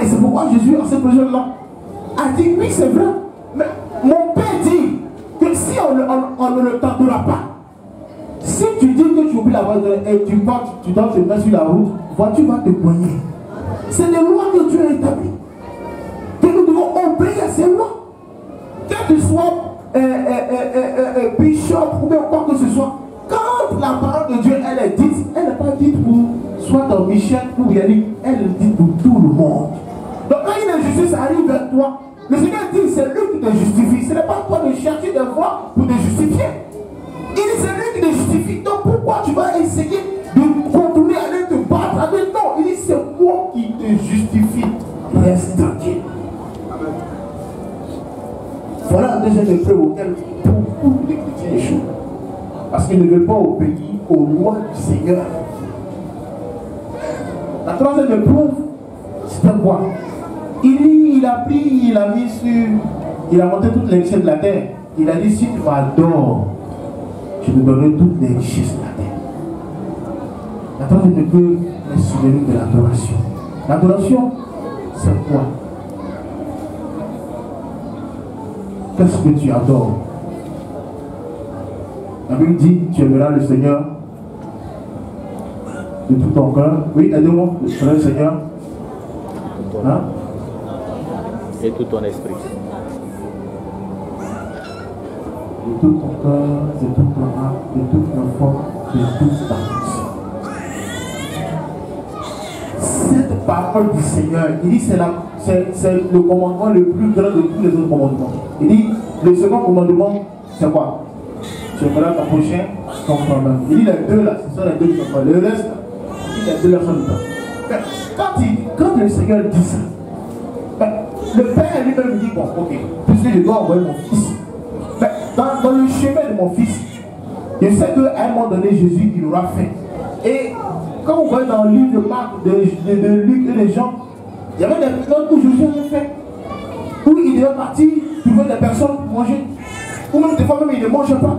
Et c'est pourquoi Jésus, en cette période-là, a dit, oui, c'est vrai. Mais mon Père dit que si on ne le tentera pas, si tu dis que tu oublies la voiture et tu pars, tu dois te mettre sur la route, voiture va te poigner. C'est des lois que Dieu a établies. Que nous devons obéir à ces lois. Que tu sois bishop ou bien quoi que ce soit, quand la parole de Dieu elle est dite, elle n'est pas dite pour soit dans Michel ou Yannick, elle est dite pour tout le monde. Donc quand une injustice arrive vers toi, le Seigneur dit c'est lui qui te justifie. Ce n'est pas toi de chercher des voies pour te justifier. Il dit c'est lui qui te justifie. Donc pourquoi tu vas essayer de contourner, aller te battre avec? Non, il dit c'est moi qui te justifie. Reste tranquille. Voilà un deuxième épreuve auquel beaucoup de chrétiens échouent. Parce qu'ils ne veulent pas obéir aux lois du Seigneur. La troisième épreuve, c'était quoi? Il a monté toutes les richesses de la terre. Il a dit, si tu m'adores, je te donnerai toutes les richesses de la terre. La troisième épreuve est synonyme de l'adoration. L'adoration, c'est quoi? Qu'est-ce que tu adores? La Bible dit, tu aimeras le Seigneur de tout ton cœur. Oui, aidez-moi, le Seigneur. Hein? Et tout ton esprit. De tout ton cœur, de toute ton âme, de toute ton force, de toute ta pensée. Cette parole du Seigneur, il dit c'est le commandement le plus grand de tous les autres commandements. Il dit, le second commandement, c'est quoi? Tu aimeras ton prochain comme toi-même. Il dit les deux là, ce sont les deux qui sont pas. Le reste, il dit les deux là sont dedans. Quand le Seigneur dit ça, le Père lui-même dit, bon, ok, puisque je dois envoyer mon fils. Mais dans le chemin de mon fils, je sais qu'à un moment donné, Jésus, il aura faim. Et quand on voit dans le livre de Marc, de Luc et les gens, il y avait des périodes où Jésus avait fait, où il devait partir trouver des personnes pour manger. Ou même des fois même il ne mangeait pas.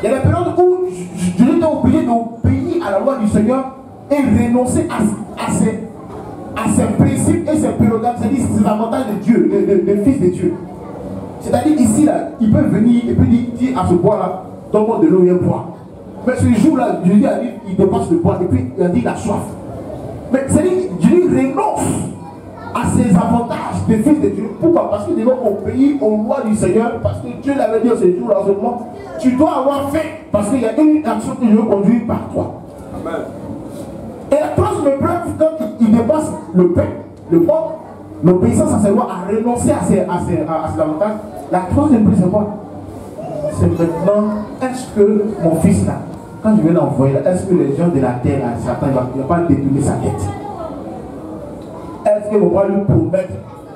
Il y a des périodes où je était obligé d'obéir à la loi du Seigneur et renoncer à ses principes et ses prérogatives, c'est-à-dire ses avantages de Dieu, de fils de Dieu. C'est-à-dire ici, là, il peut venir et puis dire à ce bois-là, donne-moi de l'eau et un bois. Mais ce jour-là, Jésus arrive, il dépasse le bois et puis il a dit il a soif. Mais c'est-à-dire Jésus renonce à ses avantages de fils de Dieu. Pourquoi? Parce qu'il devait obéir aux lois du Seigneur, parce que Dieu l'avait dit ce jour-là seulement, tu dois avoir faim, parce qu'il y a une action que je veux conduire par toi. Amen. Et la troisième preuve, quand il dépasse le pain, le porc, l'obéissance à ses lois, à renoncer à ses avantages, la troisième preuve, c'est quoi? C'est maintenant, est-ce que mon fils là, quand je vais l'envoyer là, est-ce que les gens de la terre, là, Satan, il ne va pas détourner sa tête? Est-ce qu'ils vont pas lui promettre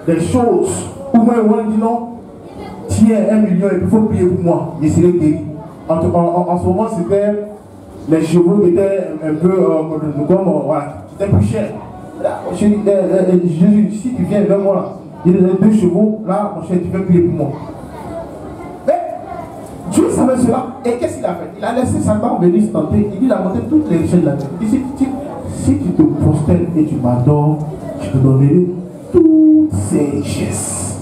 des choses? Ou moi, ils vont dire non, tiens 1 million et puis il faut prier pour moi, je serai guéri. En ce moment, c'était les chevaux qui étaient un peu comme voilà, qui étaient plus chers. Là, Jésus, si tu viens vers moi là, il y a 2 chevaux, là, mon cher, tu veux prier pour moi. Mais Dieu savait cela, et qu'est-ce qu'il a fait? Il a laissé Satan venir se tenter, il a monté toutes les richesses de la terre. Il dit si tu te prosternes et tu m'adores, je te donnerai toutes ces richesses.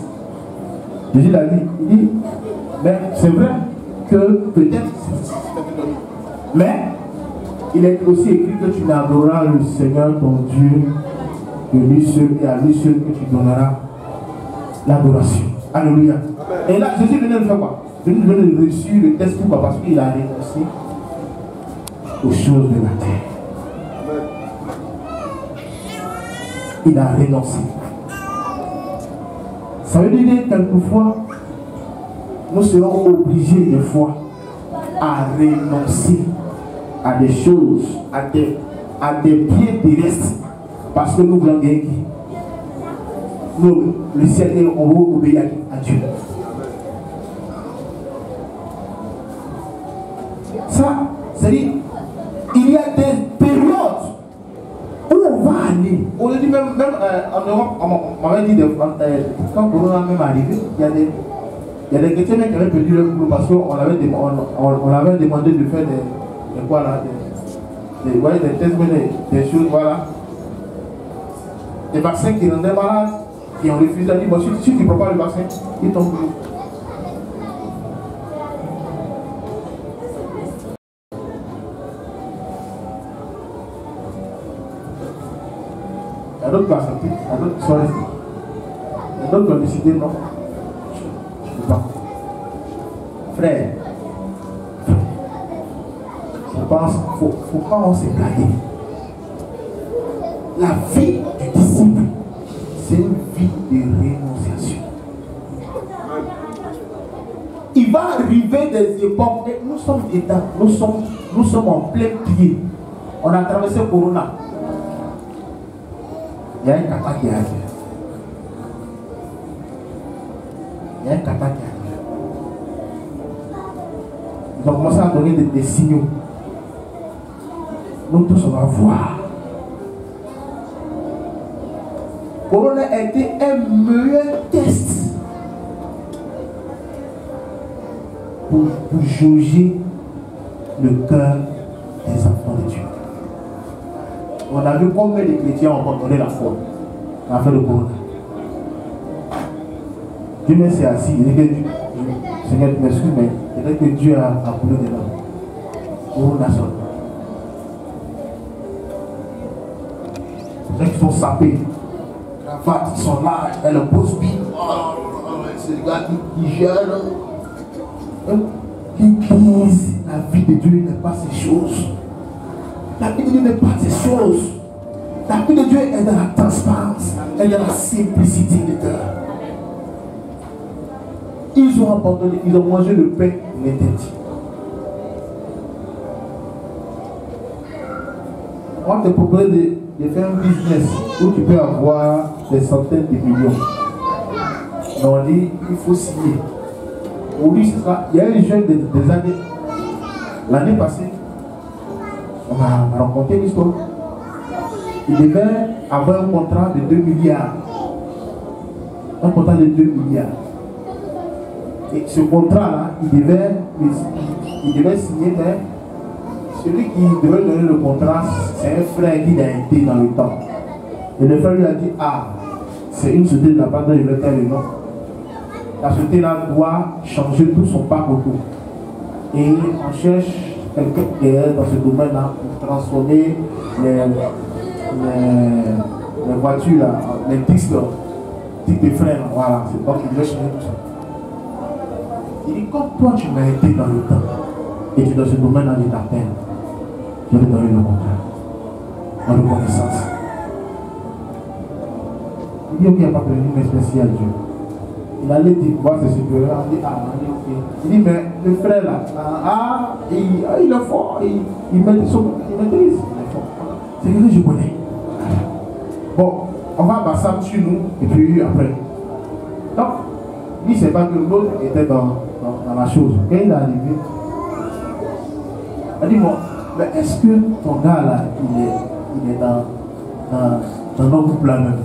Jésus l'a dit, il dit, mais c'est vrai que peut-être, mais il est aussi écrit que tu n'adoreras le Seigneur ton Dieu que lui seul et à lui seul que tu donneras l'adoration. Alléluia. Et là, Jésus venait de faire quoi? Jésus venait de réussir le test. Pourquoi? Parce qu'il a renoncé aux choses de la terre. Il a renoncé. Ça veut dire que quelquefois, nous serons obligés des fois à renoncer à des choses, à des biens terrestres, parce que nous voulons gagner qui? Nous, le ciel, on veut obéir à Dieu. Ça, c'est-à-dire, il y a des périodes où on va aller. On dit même en Europe, on m'avait dit quand Corona même arrivé, il y a des chrétiens qui avaient perdu leur boulot parce qu'on avait demandé de faire des tests, des choses, voilà. Des vaccins qui rendaient malades, qui ont refusé de dire, bon, si tu ne prends pas le vaccin, ils tombent. Il y a d'autres qui ont accepté, il y a d'autres qui sont restés. Il y a d'autres qui ont décidé, non, je ne peux pas. Frère, je pense qu'il ne faut pas on se blaguer. La vie du disciple, c'est une vie de rénonciation. Il va arriver des époques, et nous sommes dedans, nous sommes en plein pied. On a traversé Corona. Il y a un kata qui arrive. Il y a un kata qui arrive. Ils ont commencé à donner des signaux. Nous tous on va voir. Corona a été un meilleur test pour jauger le cœur des enfants de Dieu. On a vu combien de chrétiens ont abandonné la foi en affaire de Corona. Dieu même s'est assis, il dit que Dieu, Seigneur, tu m'excuses, mais peut-être que Dieu a coulé de là. Corona seulement. Les gens qui sont sapés, cravates, ils sont là, et le boss big, c'est le gars qui gère, qui disent la vie de Dieu n'est pas ces choses. La vie de Dieu n'est pas ces choses. La vie de Dieu est dans la transparence, elle est dans la simplicité de cœur. Ils ont abandonné, ils ont mangé le pain l'interdit. On te propose de faire un business où tu peux avoir des centaines de millions. Mais on dit il faut signer. Aujourd'hui, il y a un jeune des années, l'année passée, on a rencontré une histoire. Il devait avoir un contrat de 2 milliards. Un contrat de 2 milliards. Et ce contrat-là, il devait il devait signer, mais celui qui devait donner le contrat, c'est un frère qui a été dans le temps. Et le frère lui a dit, ah, c'est une société de la part dont il veut faire le nom. La société-là doit changer tout son parc auto. Et on cherche quelqu'un qui est dans ce domaine-là pour transformer les voitures, là, les disques de frein. Voilà, c'est donc il veut changer tout ça. Il dit, comme toi tu m'as été dans le temps, et tu es dans ce domaine-là, je t'appelle, je vais te donner le contrat, en reconnaissance. Il dit, ok, il n'y a pas de problème spécial, Dieu. Il allait dire, voir ses supérieurs, il dit, ah, ok. Il dit, mais le frère là, il est fort, il maîtrise. C'est quelqu'un que je connais. Bon, on va passer sur nous, et puis après. Donc, lui, c'est pas que l'autre était dans la chose. Quand il est arrivé, il dit, bon, mais est-ce que ton gars là, il est dans notre groupe là même?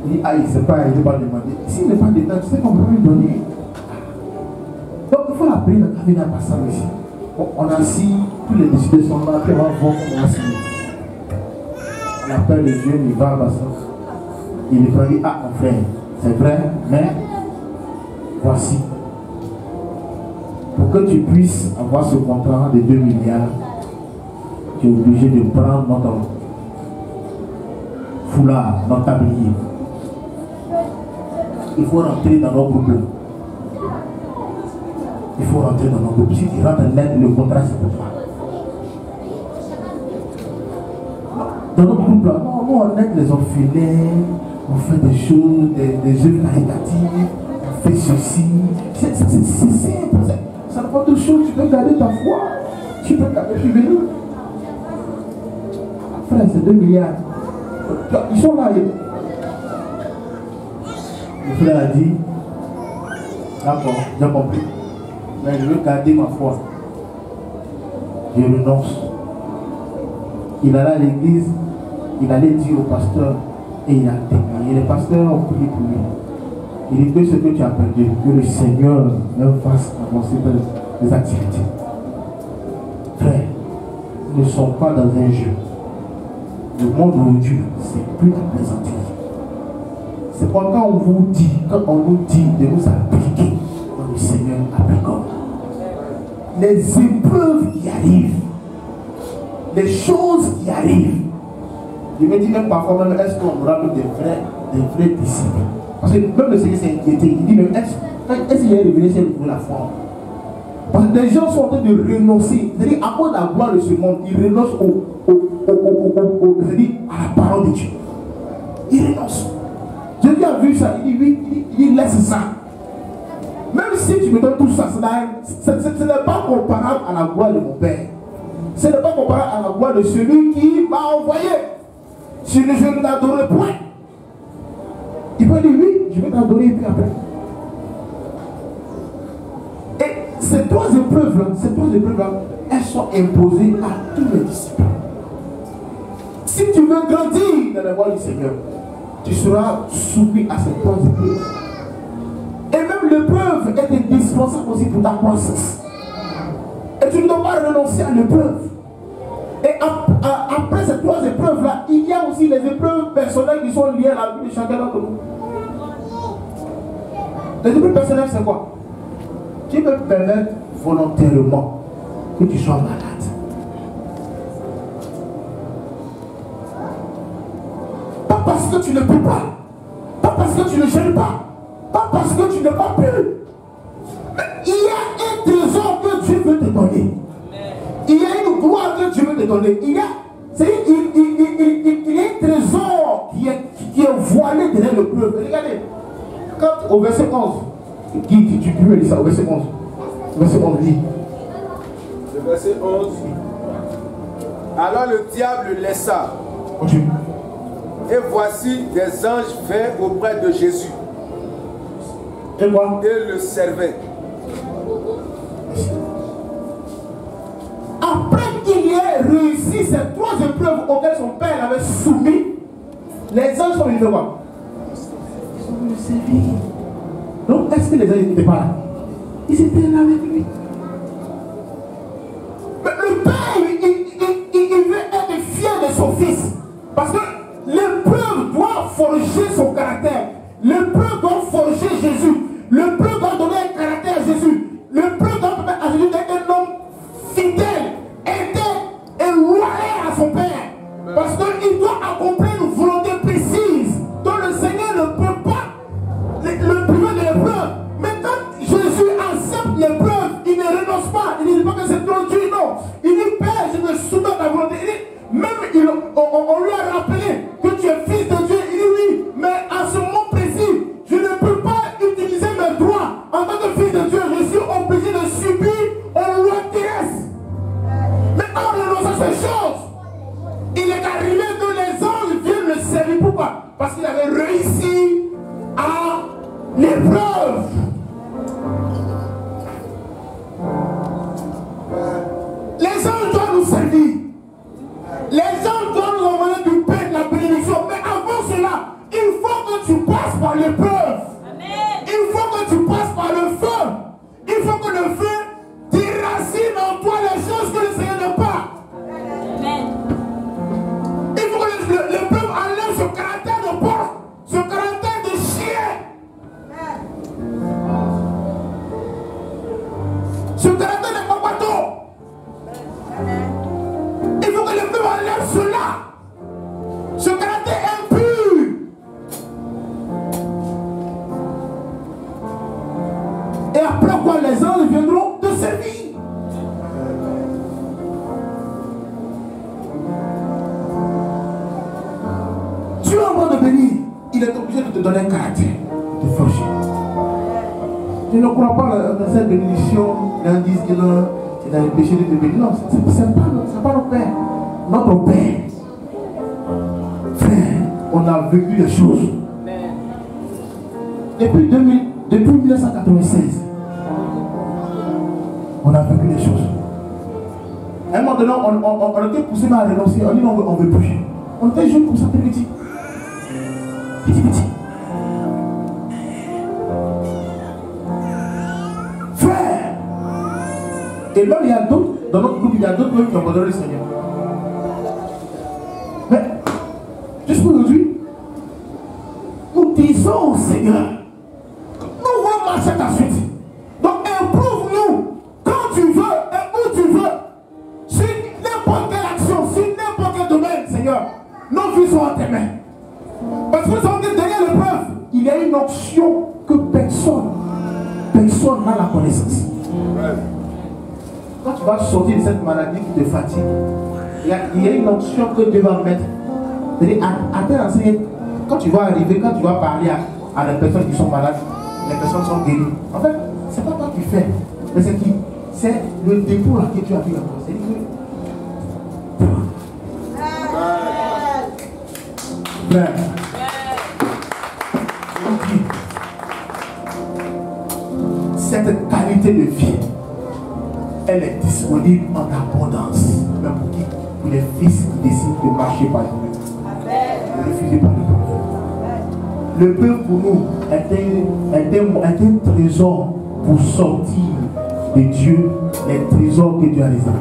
Il dit, ah, il ne sait pas, il ne pas demander. S'il n'est pas dedans, tu sais qu'on peut lui donner. Donc, il faut l'appeler, il a venir à passer ici. Bon, on a assis, tous les décideurs sont là, puis on va voir comment on va signer. On appelle le jeune, il va à passer. Il lui dit, ah, mon frère, c'est vrai, mais voici. Pour que tu puisses avoir ce contrat de 2 milliards, tu es obligé de prendre notre foulard, notre tablier. Il faut rentrer dans nos groupes. Il faut rentrer dans nos groupes. Si tu rentres net, le contrat c'est pour toi. Dans nos groupes là, nous on aide les orphelins, on fait des choses, des œuvres caritatives, on fait ceci. C'est simple. Ça n'a pas de choses, tu peux garder ta foi. Tu peux garder, puis venir. Frère, c'est 2 milliards. Ils sont là. Le frère a dit, d'accord, j'ai compris. Mais je veux garder ma foi. Je renonce. Il allait à l'église, il allait dire au pasteur et il a témoigné. Les pasteurs ont prié pour lui. Il dit que ce que tu as perdu, que le Seigneur me fasse avancer dans les activités. Frère, nous ne sommes pas dans un jeu. Le monde aujourd'hui, c'est plus la plaisanterie. C'est pourquoi on vous dit, quand on nous dit de nous appliquer, quand le Seigneur applique. Les épreuves qui arrivent, les choses qui arrivent. Je me dis même parfois, même est-ce qu'on aura des vrais disciples? Parce que même le Seigneur s'est inquiété. Il dit, mais est-ce qu'il est révélé si vous la foi? Parce que les gens sont en train de renoncer. C'est-à-dire, à cause de la gloire de ce monde, ils renoncent à la parole de Dieu. Ils renoncent. Jésus a vu ça, il dit oui, il laisse ça. Même si tu me donnes tout ça, ce n'est pas comparable à la gloire de mon Père. Ce n'est pas comparable à la gloire de celui qui m'a envoyé. Si je ne t'adorerai point. Il peut dire oui, je vais t'adorer et puis après. Et ces 3 épreuves-là, elles sont imposées à tous les disciples. Si tu veux grandir dans la voie du Seigneur, tu seras soumis à ces 3 épreuves. Et même l'épreuve est indispensable aussi pour ta croissance. Et tu ne dois pas renoncer à l'épreuve. Et après ces 3 épreuves-là, il y a aussi les épreuves personnelles qui sont liées à la vie de chacun d'entre nous. Les épreuves personnelles, c'est quoi? Qui peut permettre volontairement que tu sois malade? Pas parce que tu ne peux pas parce que tu ne gênes pas parce que tu n'es pas pu. Mais il y a un trésor que Dieu veut te donner. Il y a une gloire que Dieu veut te donner. Il y a un trésor qui est voilé derrière le peuple. Regardez, quand au verset 11, Guy, tu peux lire ça au verset 11. Verset 11, lis. Le verset 11. Alors le diable laissa. Continue. Et voici des anges vinrent auprès de Jésus. Et moi? Et le servaient. Après qu'il ait réussi ces 3 épreuves auxquelles son père avait soumis, les anges sont venus le voir. Ils sont venus servir. Donc, est-ce que les anges n'étaient pas là? Ils étaient là avec lui. Mais le père, il veut être fier de son fils. Parce que l'épreuve doit forger son caractère. L'épreuve doit forger Jésus. L'épreuve doit donner un caractère à Jésus. L'épreuve doit permettre à Jésus d'être un homme fidèle, intègre et loyal à son père. Parce qu'il doit accomplir une volonté précise dont le Seigneur ne peut pas le priver de l'épreuve. Mais quand Jésus accepte l'épreuve, il ne renonce pas. Il ne dit pas que c'est trop dur, non. Il dit, Père, je me soumets à ta volonté. Il dit, même on lui a rappelé que tu es fils de Dieu. Il dit oui, mais à ce moment précis, je ne peux pas utiliser mes droits. En tant que fils de Dieu, je suis obligé de subir aux lois terrestres. Mais en renonçant ces choses, il est arrivé que les anges viennent le servir. Pourquoi? Parce qu'il avait réussi à l'épreuve. Les anges doivent nous servir. Les anges doivent nous envoyer du pain, de la bénédiction. Mais avant cela, il faut que tu passes par l'épreuve. Il faut que tu passes par le feu. Il faut que le feu déracine en toi les choses que le Seigneur n'aime pas. Il faut que l'épreuve enlève ce caractère de porc, ce caractère de chien. Ce caractère de combattant. Il faut que l'épreuve enlève cela. Ce caractère impur. Et après quoi, les anges viendront te servir. Dieu, en train de bénir, il est obligé de te donner un caractère, de forger. Je ne crois pas dans cette bénédiction. Les gens disent que non, c'est dans les péchés de te bénir. Non, c'est pas notre Père. Notre Père. Frère, on a vécu des choses. Depuis 1996, on a vécu des choses. À un moment donné, on était poussé à renoncer. On dit non, on ne veut plus. On était jeunes comme ça, petit. Petit. Frère. Et même il y a d'autres, dans notre groupe, il y a d'autres qui ont abandonné le Seigneur. Mais, juste pour aujourd'hui, nous disons au Seigneur, nous voulons marcher ta suite. Donc improuve-nous quand tu veux et où tu veux. Sur n'importe quelle action, sur n'importe quel domaine, Seigneur, nos vies sont en tes mains. Parce que nous sommes derrière l'épreuve, il y a une option que personne n'a la connaissance. Quand tu vas sortir de cette maladie qui te fatigue, il y a une option que Dieu va mettre. C'est-à-dire, à tes enseigner, quand tu vas arriver, quand tu vas parler à les personnes qui sont malades, les personnes sont guéries. En fait, c'est pas toi qui fais, mais c'est qui? C'est le dépôt là que tu as mis là. C'est Frère, cette qualité de vie, elle est disponible en abondance. Mais pour qui? Pour les fils qui décident de marcher par eux-mêmes. Ne refusez pas le peuple. Le peuple pour nous est un trésor pour sortir de Dieu les trésors que Dieu a réservés.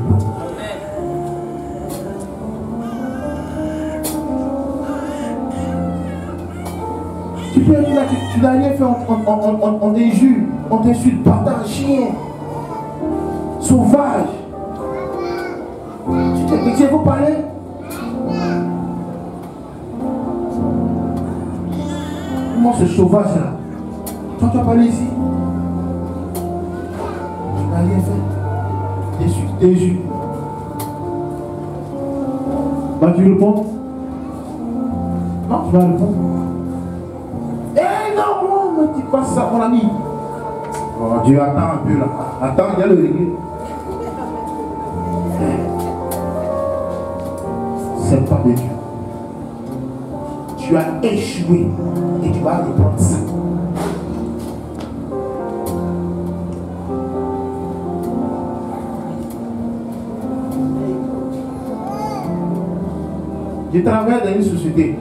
Tu peux dire là, tu n'as rien fait, on t'injure, on t'insulte, bâtard, chien, sauvage. Tu sais, vous parlez? Comment ce sauvage là? Toi tu as parlé ici? Tu n'as rien fait. Déçu, déçu. Bah tu réponds? Non, tu vas répondre. Eh non, ne dis pas ça, mon ami. Oh Dieu, attends un peu là. Attends, il y a le régler. C'est pas de Dieu. Tu as échoué et tu vas reprendre ça. Je travaille dans une société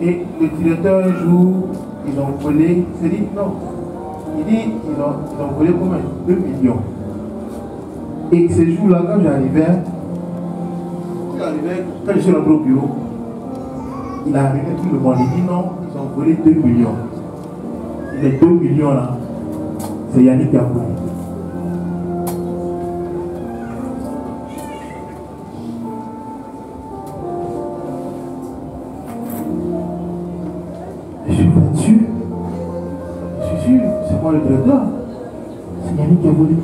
et le directeur un jour, ils ont volé, il s'est dit non, Il dit, ils ont volé combien? 2 millions. Et ce jour-là, quand j'arrivais, quand je suis rentré au bureau, il a amené tout le monde. Il dit non, ils ont volé 2 millions. Et les 2 millions là, c'est Yannick qui a volé. Je suis là-dessus. Je suis sûr, c'est moi le directeur. C'est Yannick qui a volé.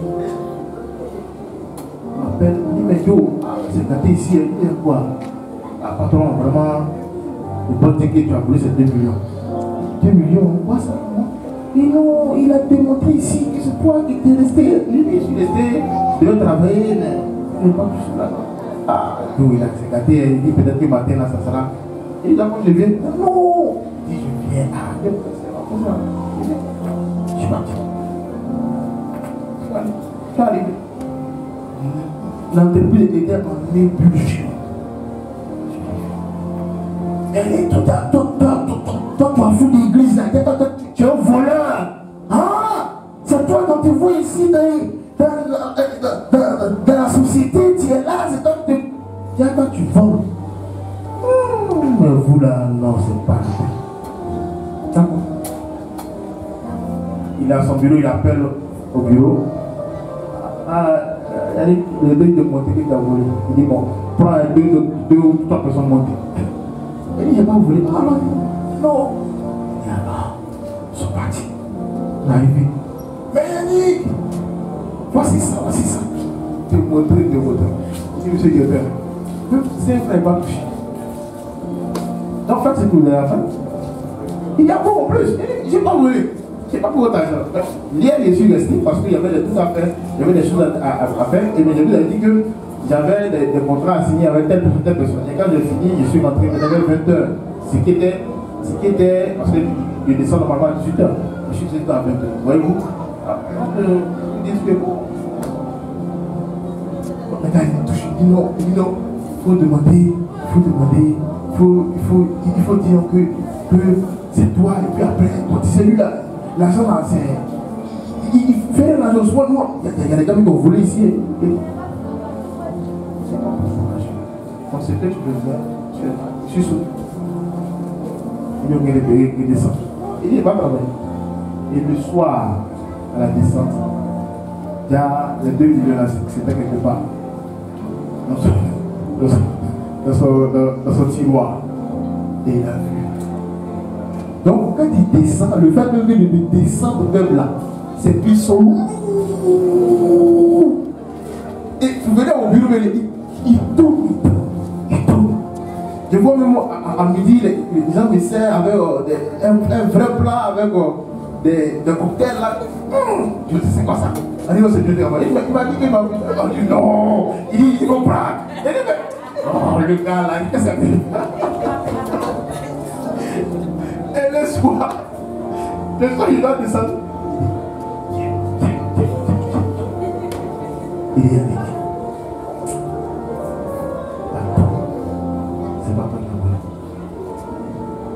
On m'appelle, on dit mais yo, c'est gâté ici, il y a quoi? Ah patron, vraiment, le bon dire que tu as volé ces 2 millions. 2 millions, quoi ça? Et non, il a démontré ici que c'est toi qui étais resté. Lui, je suis resté, je devais travailler, mais je ne sais pas que je suis là. Ah, yo, il a gâté, il dit peut-être que matin là, ça sera. Et là, quand je viens, non! Il dit, je viens, ah, c'est pas comme ça. Je suis parti. Je suis arrivé. L'entreprise était en ébullition. Elle est toi, tu as foutu l'église là, tu es un voleur. Ah, c'est toi quand tu vois ici dans la société, tu es là, c'est toi que tu voles. Mais vous là, non, c'est pas le cas. Il est à son bureau, il appelle au bureau. Le mec de monter qui t'a volé. Il dit bon, prends 2 ou 3 personnes montées. Il dit j'ai pas volé. Ah non, non. Il dit alors, ils sont partis. On est arrivé. Mais Yannick, voici ça. Je vais vous montrer. Il dit monsieur Guébert, c'est un frère pas touché. Donc, en fait, c'est tout à la fin. Il y a beaucoup en plus. Il dit j'ai pas volé. Je ne sais pas pour votre argent. Hier, je suis resté parce qu'il y avait des trucs à faire, il y avait des choses à faire. Et bien, je vous ai dit que j'avais des contrats à signer avec telle personne. Et quand j'ai fini, je suis rentré, il y avait 20 heures. Ce qui était, parce que je descends normalement à 18 heures. Je suis resté à 20 heures. Voyez-vous? Ils disent que bon. Le gars, il touche. Il dit non. Il faut demander. Il faut dire que c'est toi. Et puis après, quand c'est lui là. L'argent là, c'est. Il fait l'argent soit noir. Il y a des gars qui ont volé ici. C'est pas pour ça. Donc c'est que tu peux faire. Je suis sous. Il y a des payés qui descendent. Il n'est pas travaillé. Et le soir, à la descente, il y a les 2 millions là, c'était quelque part. Dans son tiroir. Et il a vu. Donc quand il descend, le fait de descendre même là, c'est qu'ils sont lourds. Et vous venez au bureau, il tourne. Je vois même à midi, les gens me servent avec un vrai plat avec des cocktails là. Je me dis c'est quoi ça? Il dit non, c'est Dieu de travail. Il m'a dit qu'il m'a dit non. Il dit il comprend. Il dit mais oh le gars là, qu'est-ce que ça fait? Et le soir, il doit descendre. Il est avec. C'est pas toi qui as volé.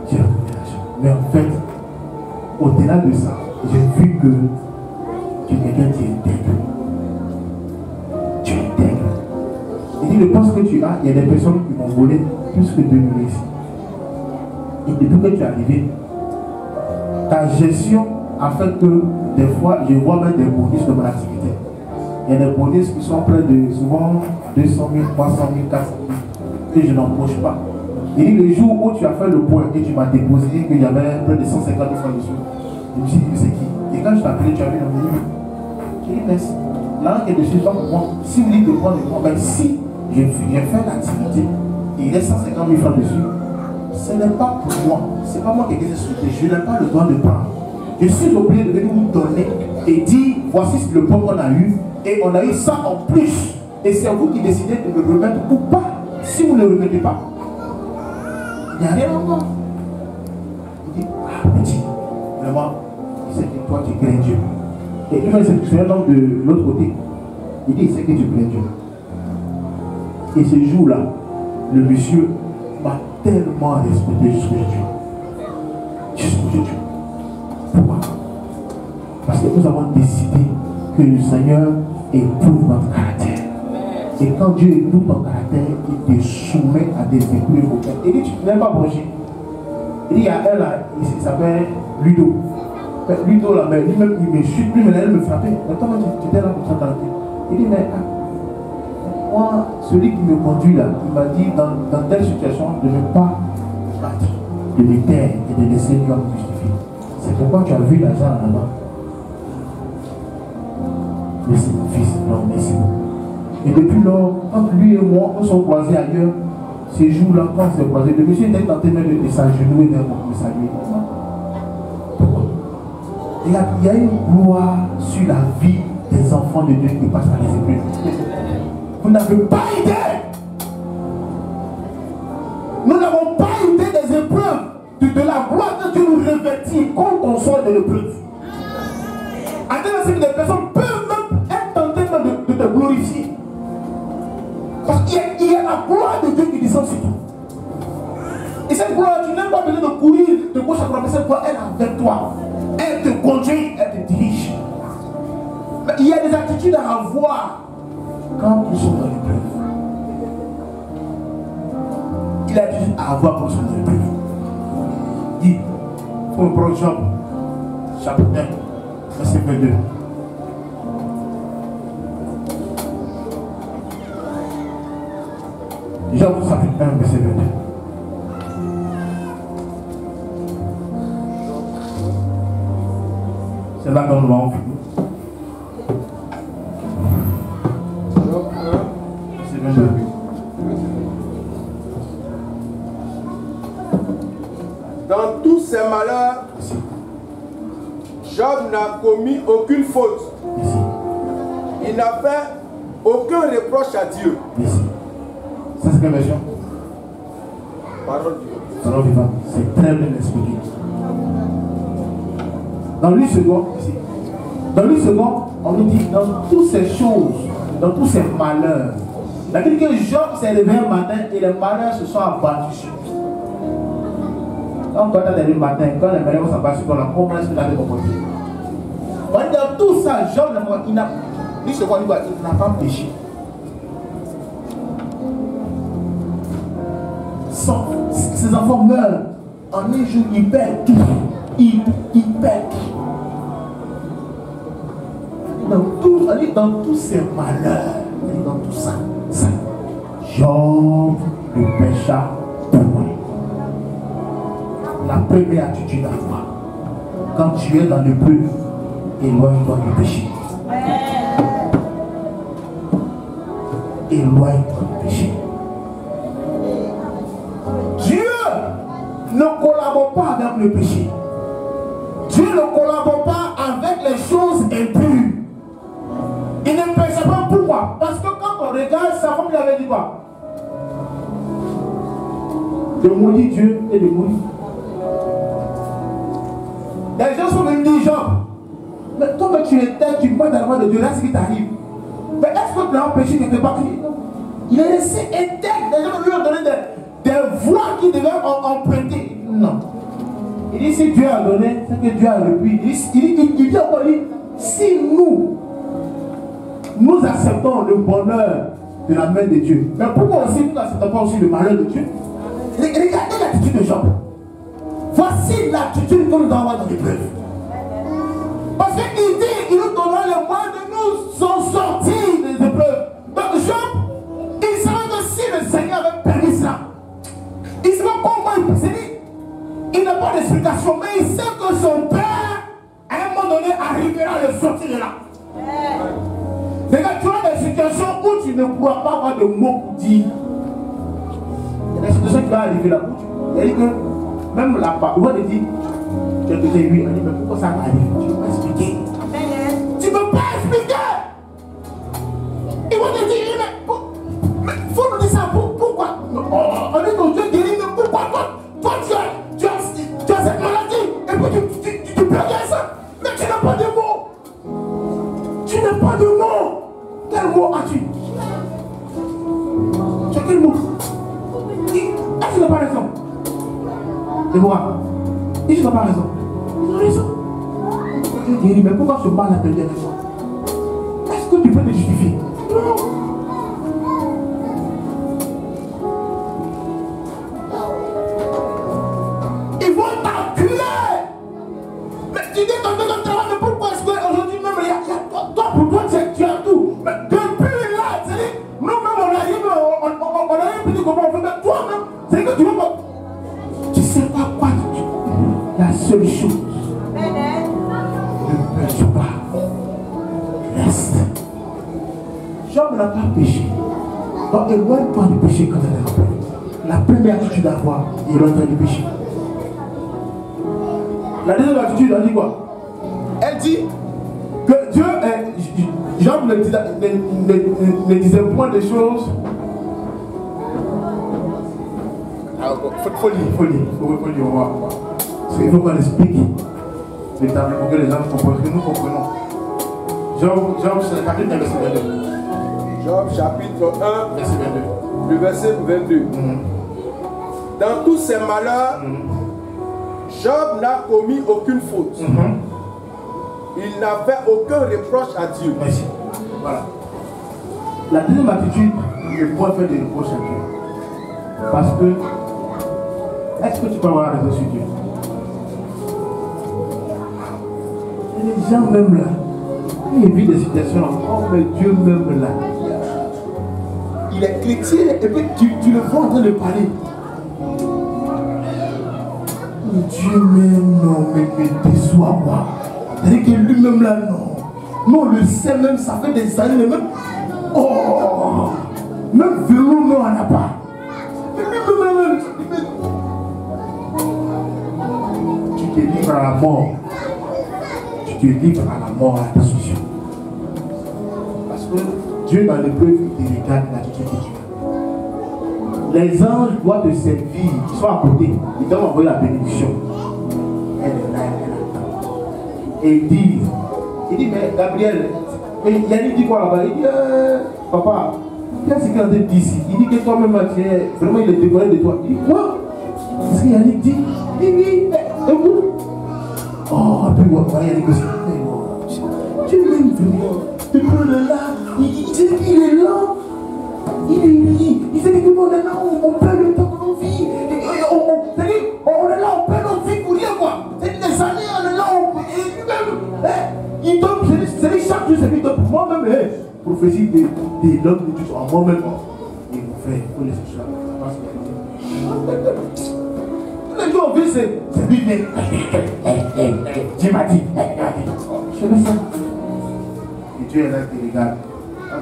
J'ai retrouvé l'argent. Mais en fait, au-delà de ça, j'ai vu que tu es quelqu'un qui est intègre. Tu es intègre. Il dit, le poste que tu as, il y a des personnes qui m'ont volé plus que 2 millions ici. Et depuis que tu es arrivé, ta gestion a fait que des fois, je vois même des bonus de mon activité. Il y a des bonus qui sont près de souvent 200 000, 300 000, 400 000 que je n'embauche pas. Et le jour où tu as fait le point et tu m'as déposé qu'il y avait près de 150 000 francs dessus, je me suis dit, c'est qui? Et quand je t'ai appelé, tu as vu dans mon livre. J'ai dit, merci. Là, il y a des choses pour moi. Si vous dites de prendre le point, ben si j'ai fait l'activité et il reste 150 000 francs dessus, ce n'est pas pour moi. Ce n'est pas moi qui ai été souhaité. Je n'ai pas le droit de prendre. Je suis obligé de venir vous donner et dire voici le point qu'on a eu et on a eu ça en plus. Et c'est vous qui décidez de me remettre ou pas. Si vous ne le remettez pas, il n'y a rien encore. Il dit ah petit, vraiment, c'est que toi tu crains Dieu. Et lui, c'est un homme de l'autre côté. Il dit c'est que tu crains Dieu. Et ce jour-là, le monsieur m'a tellement respecté jusqu'aujourd'hui. Jusqu'aujourd'hui. Pourquoi? Parce que nous avons décidé que le Seigneur éprouve notre caractère. Et quand Dieu éprouve ton caractère, il te soumet à des épreuves auxquelles. Il dit, tu n'aimes pas manger. Il dit, il y a un là, il s'appelle Ludo. Ludo là, mais lui-même, il me chute, lui, mais il me frappait. Mais toi, tu étais là pour ton caractère. Il dit, mais moi, celui qui me conduit là, il m'a dit, dans telle situation, de ne pas battre, de les taire et de laisser l'homme justifier. C'est pourquoi tu as vu l'argent là-bas. Merci mon fils, non, merci beaucoup. Et depuis lors, quand lui et moi, nous sommes croisés ailleurs, ces jours-là, quand on s'est croisés, le monsieur était tenté même de s'agenouiller pour me saluer. Pourquoi? Il y a une gloire sur la vie des enfants de Dieu qui passent par les épreuves. Vous n'avez pas idée. Nous n'avons pas idée des épreuves, de la gloire que Dieu nous revêtit quand on sort de l'épreuve. À tel que des personnes peuvent même être tentées de te glorifier. Parce qu'il y a la gloire de Dieu qui descend sur toi. Et cette gloire, tu n'as pas besoin de courir de gauche à droite, mais cette gloire, elle est avec toi. Elle te conduit, elle te dirige. Mais il y a des attitudes à avoir quand nous sommes dans l'épreuve. Il y a des attitudes à avoir quand nous sommes dans l'épreuve. Il faut prendre Job, chapitre 1, verset 22. Job chapitre 1, verset 22. C'est là que nous allons finir. Job 1, verset 22. Dans tous ses malheurs, Job n'a commis aucune faute. Merci. Il n'a fait aucun reproche à Dieu. Merci. Ça c'est quelle version? Parole de Dieu. Parole vivante. C'est très bien expliqué. Dans lui second, ici. Dans lui second, on nous dit dans toutes ces choses, dans tous ces malheurs. Il a dit que Job s'est levé un matin et les malheurs se sont abattus sur lui. Quand tu as levé le matin, quand les malheurs s'abattent sur toi, comment est-ce que tu as comporté? On dit dans tout ça, Job, il n'a pas péché. Ses enfants meurent. En un jour, ils perdent tout. Ils perdent tout. Dans tous ces malheurs, dans tout ça, Job ne pécha point. La première attitude à avoir, quand tu es dans le peu, éloigne-toi du péché. Éloigne-toi du péché. Dieu ne collabore pas avec le péché. Dieu ne collabore pas avec les choses impures. Il ne péche pas. Pourquoi? Parce que quand on regarde, sa femme lui avait dit quoi? De maudire Dieu et de mourir. Les gens sont venus dire, Jean, mais toi que tu étais, tu vois dans la main de Dieu, là ce qui t'arrive. Mais est-ce que tu as empêché quelque part? Il est resté intègre. Les gens lui ont donné des voies qui devaient emprunter. Non. Il dit si Dieu a donné, c'est que Dieu a repris. Il dit encore, si nous acceptons le bonheur de la main de Dieu, mais pourquoi aussi nous n'acceptons pas aussi le malheur de Dieu? Regardez l'attitude de Job. Voici l'attitude que nous devons avoir dans l'épreuve. Parce qu'il dit qu'il nous donnera le moyen de nous en sortir des épreuves. Donc Job, il savait que si le Seigneur avait permis ça, il savait comment il s'est dit. Il n'a pas d'explication, mais il sait que son père, à un moment donné, arrivera à le sortir de là. Regarde, tu as des situations où tu ne pourras pas avoir de mots pour dire. Il y a des situations qui vont arriver là où il dit que même la part, on va te dire, tu as été lui, on dit, mais pourquoi ça m'arrive? Tu ne peux pas expliquer. Tu ne peux pas expliquer. Ils vont te dire, mais il faut nous dire ça, pourquoi? On dit que Dieu guérit, mais pourquoi toi tu as cette maladie, et puis tu peux dire ça, mais tu n'as pas de mots. Tu n'as pas de mots. Quel mot as-tu? Tu as quel mot? Est-ce que tu n'as pas raison? Et moi, ils n'ont pas raison. Ils ont raison. tu es guéri, mais pourquoi ce mal a perdu avec toi? Est-ce que tu peux te justifier? Non. Ils vont t'enculer. Mais tu dis dans ton travail, mais pourquoi est-ce qu'aujourd'hui même il y a toi pour toi tu as tout? Mais depuis là, c'est-à-dire, nous-mêmes on arrive, on arrive plus comment on fait, mais toi-même, c'est que tu vas pas. Tu sais pas quoi tu dis. La seule chose. Ne perds pas. Reste. Job n'a pas péché. Donc éloigne-toi du péché quand elle est rappelée. La première attitude à avoir, éloigne-toi du péché. La deuxième attitude, elle dit quoi? Elle dit que Dieu est. Job ne disait point des choses. Alors, faut lire, on va. Parce qu'il faut qu'on explique véritablement que les gens comprennent, que nous comprenons. Job, c'est le chapitre 1, verset 22. Job chapitre 1, verset 22. Le verset 22. Dans tous ses malheurs, Job n'a commis aucune faute. Il n'a fait aucun reproche à Dieu. Merci. Voilà. La deuxième attitude, je pourrais faire des reproches à Dieu. Parce que, est-ce que tu peux avoir raison sur Dieu? Et les gens même là, ils vivent des situations, oh mais Dieu même là. Il est chrétien et puis tu le vois en train de parler. Dieu même non, mais déçoit moi. C'est-à-dire que lui-même là, non. Non, on le sait même, ça fait des années, même. Oh! Même vélo, non, on n'a pas. Tu te livres à la mort. Tu te livres à la mort, à la destruction. Parce que Dieu, dans l'épreuve, il regarde l'attitude que tu as. Les anges doivent te servir, ils sont à côté, ils doivent envoyer la bénédiction. Elle est là, elle attend. Et il dit, mais Gabriel, Yannick dit quoi là-bas? Il dit, papa, qu'est-ce qu'il a dit ici? Il dit que toi-même, vraiment, il est décoré de toi. Il dit, quoi? Parce que Yannick dit, oui, écoute. Oh, puis voilà, Yannick aussi. Tu m'aimes vraiment. Tu peux le là. Il dit qu'il est là. Il dit que on est là, on perd le temps de nos vies. C'est-à-dire, on est là, on perd nos vies pour rien, quoi. C'est des années, on est là, il donne, c'est chaque jour, c'est lui donne pour moi-même, prophétie de l'homme de Dieu en moi-même. Il vous fait, il faut laisser ça. Les gens ont vu, c'est lui, Dieu m'a dit, je fais ça. Et Dieu est là, qui regarde.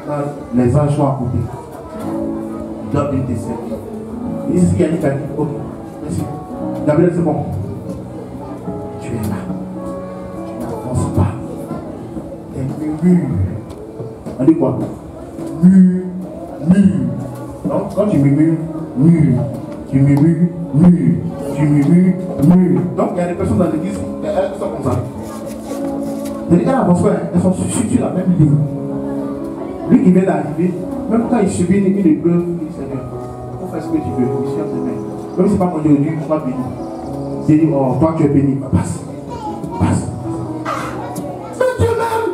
Quand les anges sont à côté, ils doivent bien te servir. Il dit ce qu'il a dit, ok, merci. Gabriel, c'est bon. Tu es là. Tu n'avances pas. Et murmure. On dit quoi? Murmure. Donc, quand tu murmures, tu murmures. Donc, il y a des personnes dans l'église, elles sont comme ça. Elles n'avancent pas, elles sont sur la même ligne. Lui qui vient d'arriver, même quand il subit une épreuve, il dit Seigneur, on fait ce que tu veux, je suis en train. Même si c'est pas mon Dieu, on va bénir. Il dit, oh, toi tu es béni, passe. Mais Dieu m'aime.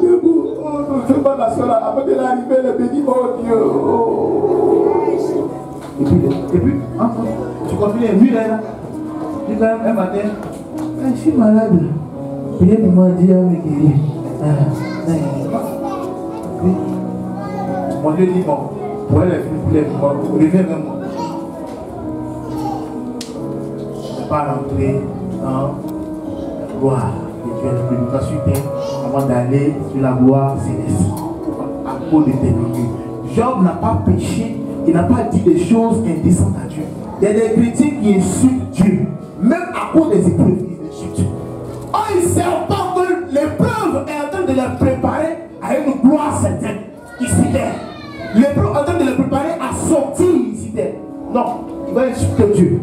Je ne sais pas la soeur là, après qu'elle est arrivée, elle est bénie, oh Dieu. Et puis, tu continues, lui là, tu quand même un matin, je suis malade. Priez pour moi, Dieu me guérir. Mon Dieu dit, bon, pour elle, reviens vers moi. Je ne vais pas rentrer dans la gloire de Dieu. Je ne pas sur terre avant d'aller sur la gloire céleste. À cause de tes milieux. Job n'a pas péché, il n'a pas dit des choses indécentes à Dieu. Il y a des chrétiens qui insultent Dieu, même à cause des épreuves, ils insultent. Oh, ils savent pas que l'épreuve est en train de les préparer à une gloire certaine, ici terre. L'épreuve est en train de les préparer à sortir ici terre. Non, il va insulter Dieu.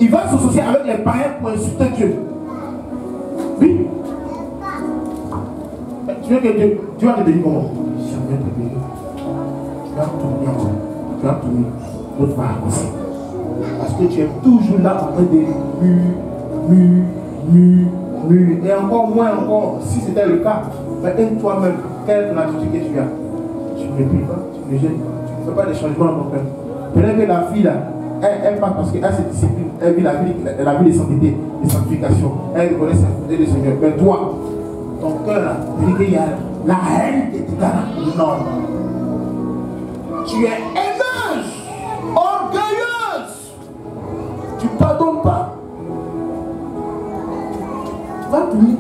Il va s'associer avec les païens pour insulter Dieu. Oui. Tu veux que Dieu va te bénir comment? Jamais te bénir. Tu vas tourner encore. Tu vas tourner. L'autre va avancer. Parce que tu es toujours là en train de mûr. Et encore moins, encore, si c'était le cas, mais toi-même, quelle attitude que tu as? Tu ne pries pas, tu ne gênes pas, tu ne fais pas des changements dans ton cœur. Peut-être que la fille là, elle parle parce qu'elle se discipline, elle vit la vie de sainteté, de sanctification, elle connaît sa faute de Seigneur. Mais toi, ton cœur là, tu dis qu'il y a la haine qui est là. Non. Tu es haineuse, orgueilleuse. Tu ne pardonnes pas. Tu vas punir.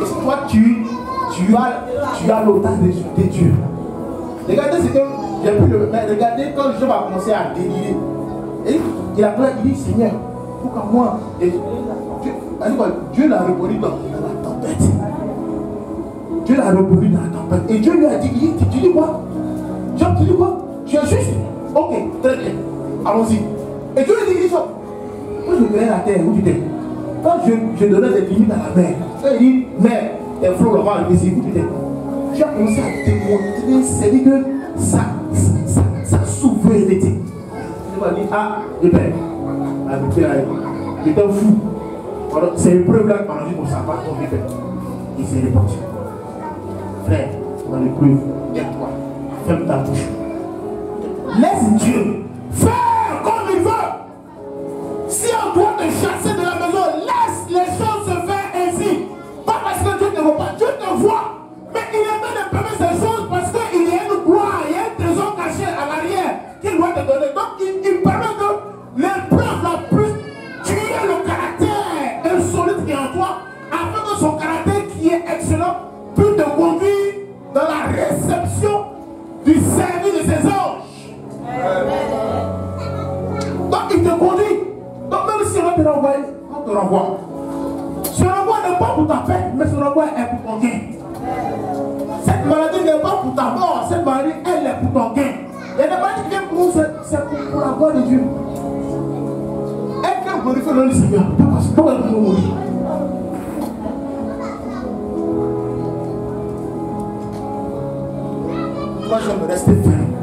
Et c'est toi, tu as l'audace d'insulter Dieu. Regardez ce que j'ai pu le faire. Regardez quand Job a commencé à délirer. Et il a dit, Seigneur, pourquoi moi? Dieu l'a répondu dans la tempête. Dieu l'a répondu dans la tempête. Et Dieu lui a dit, tu dis quoi? Job, tu dis quoi? Tu es juste? Ok, très bien. Allons-y. Et Dieu lui dit, Job, quand je créais la terre, où tu étais? Quand je donnais des limites à la mer, quand il dit, mais tes flots là-bas, où tu étais? Tu as commencé à démontrer, c'est-à-dire que sa souveraineté. Tu vas dire, ah, j'étais fou. C'est une preuve là qu'on a dit qu'on s'en va tomber. Il s'est répandu. Frère, dans l'épreuve, aide-toi. Ferme ta bouche. Laisse Dieu faire comme il veut. Si on doit te chasser de la maison, laisse les choses se faire ainsi. Pas parce que Dieu ne te voit pas. Dieu te voit. Mais il est en train de permettre ces choses parce qu'il y a une gloire, il y a un trésor caché à l'arrière qu'il doit te donner. Donc il permet que l'épreuve la plus tuer le caractère insolite qui est en toi, afin que son caractère qui est excellent puisse te conduire dans la réception du service de ses anges. Donc il te conduit. Donc même si on te renvoie, on te renvoie. Ce renvoi n'est pas pour ta paix, mais ce renvoi est pour ton gain. Cette maladie n'est pas pour ta mort, cette maladie, elle est pour ton gain. Il y a des maladies qui viennent pour nous, c'est pour la gloire de Dieu. Elle vient glorifier le nom du Seigneur. Pourquoi elle veut mourir? Moi, j'aime rester ferme.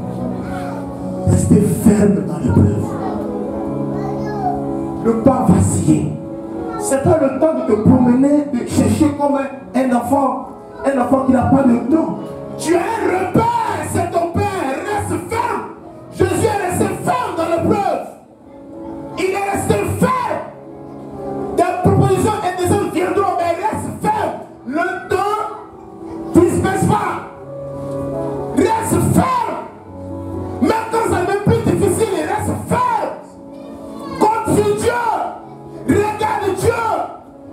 Rester ferme dans l'épreuve. Ne pas vaciller. C'est pas le temps de te promener, de chercher comme un enfant qui n'a pas de nom. Tu es un repère, c'est ton père, reste ferme. Jésus est resté ferme dans l'épreuve. Il est resté ferme. Des propositions et des hommes viendront, mais reste ferme. Le temps ne disperse pas. Reste ferme. Même quand ça devient plus difficile, il reste ferme. Compte sur Dieu. Regarde Dieu.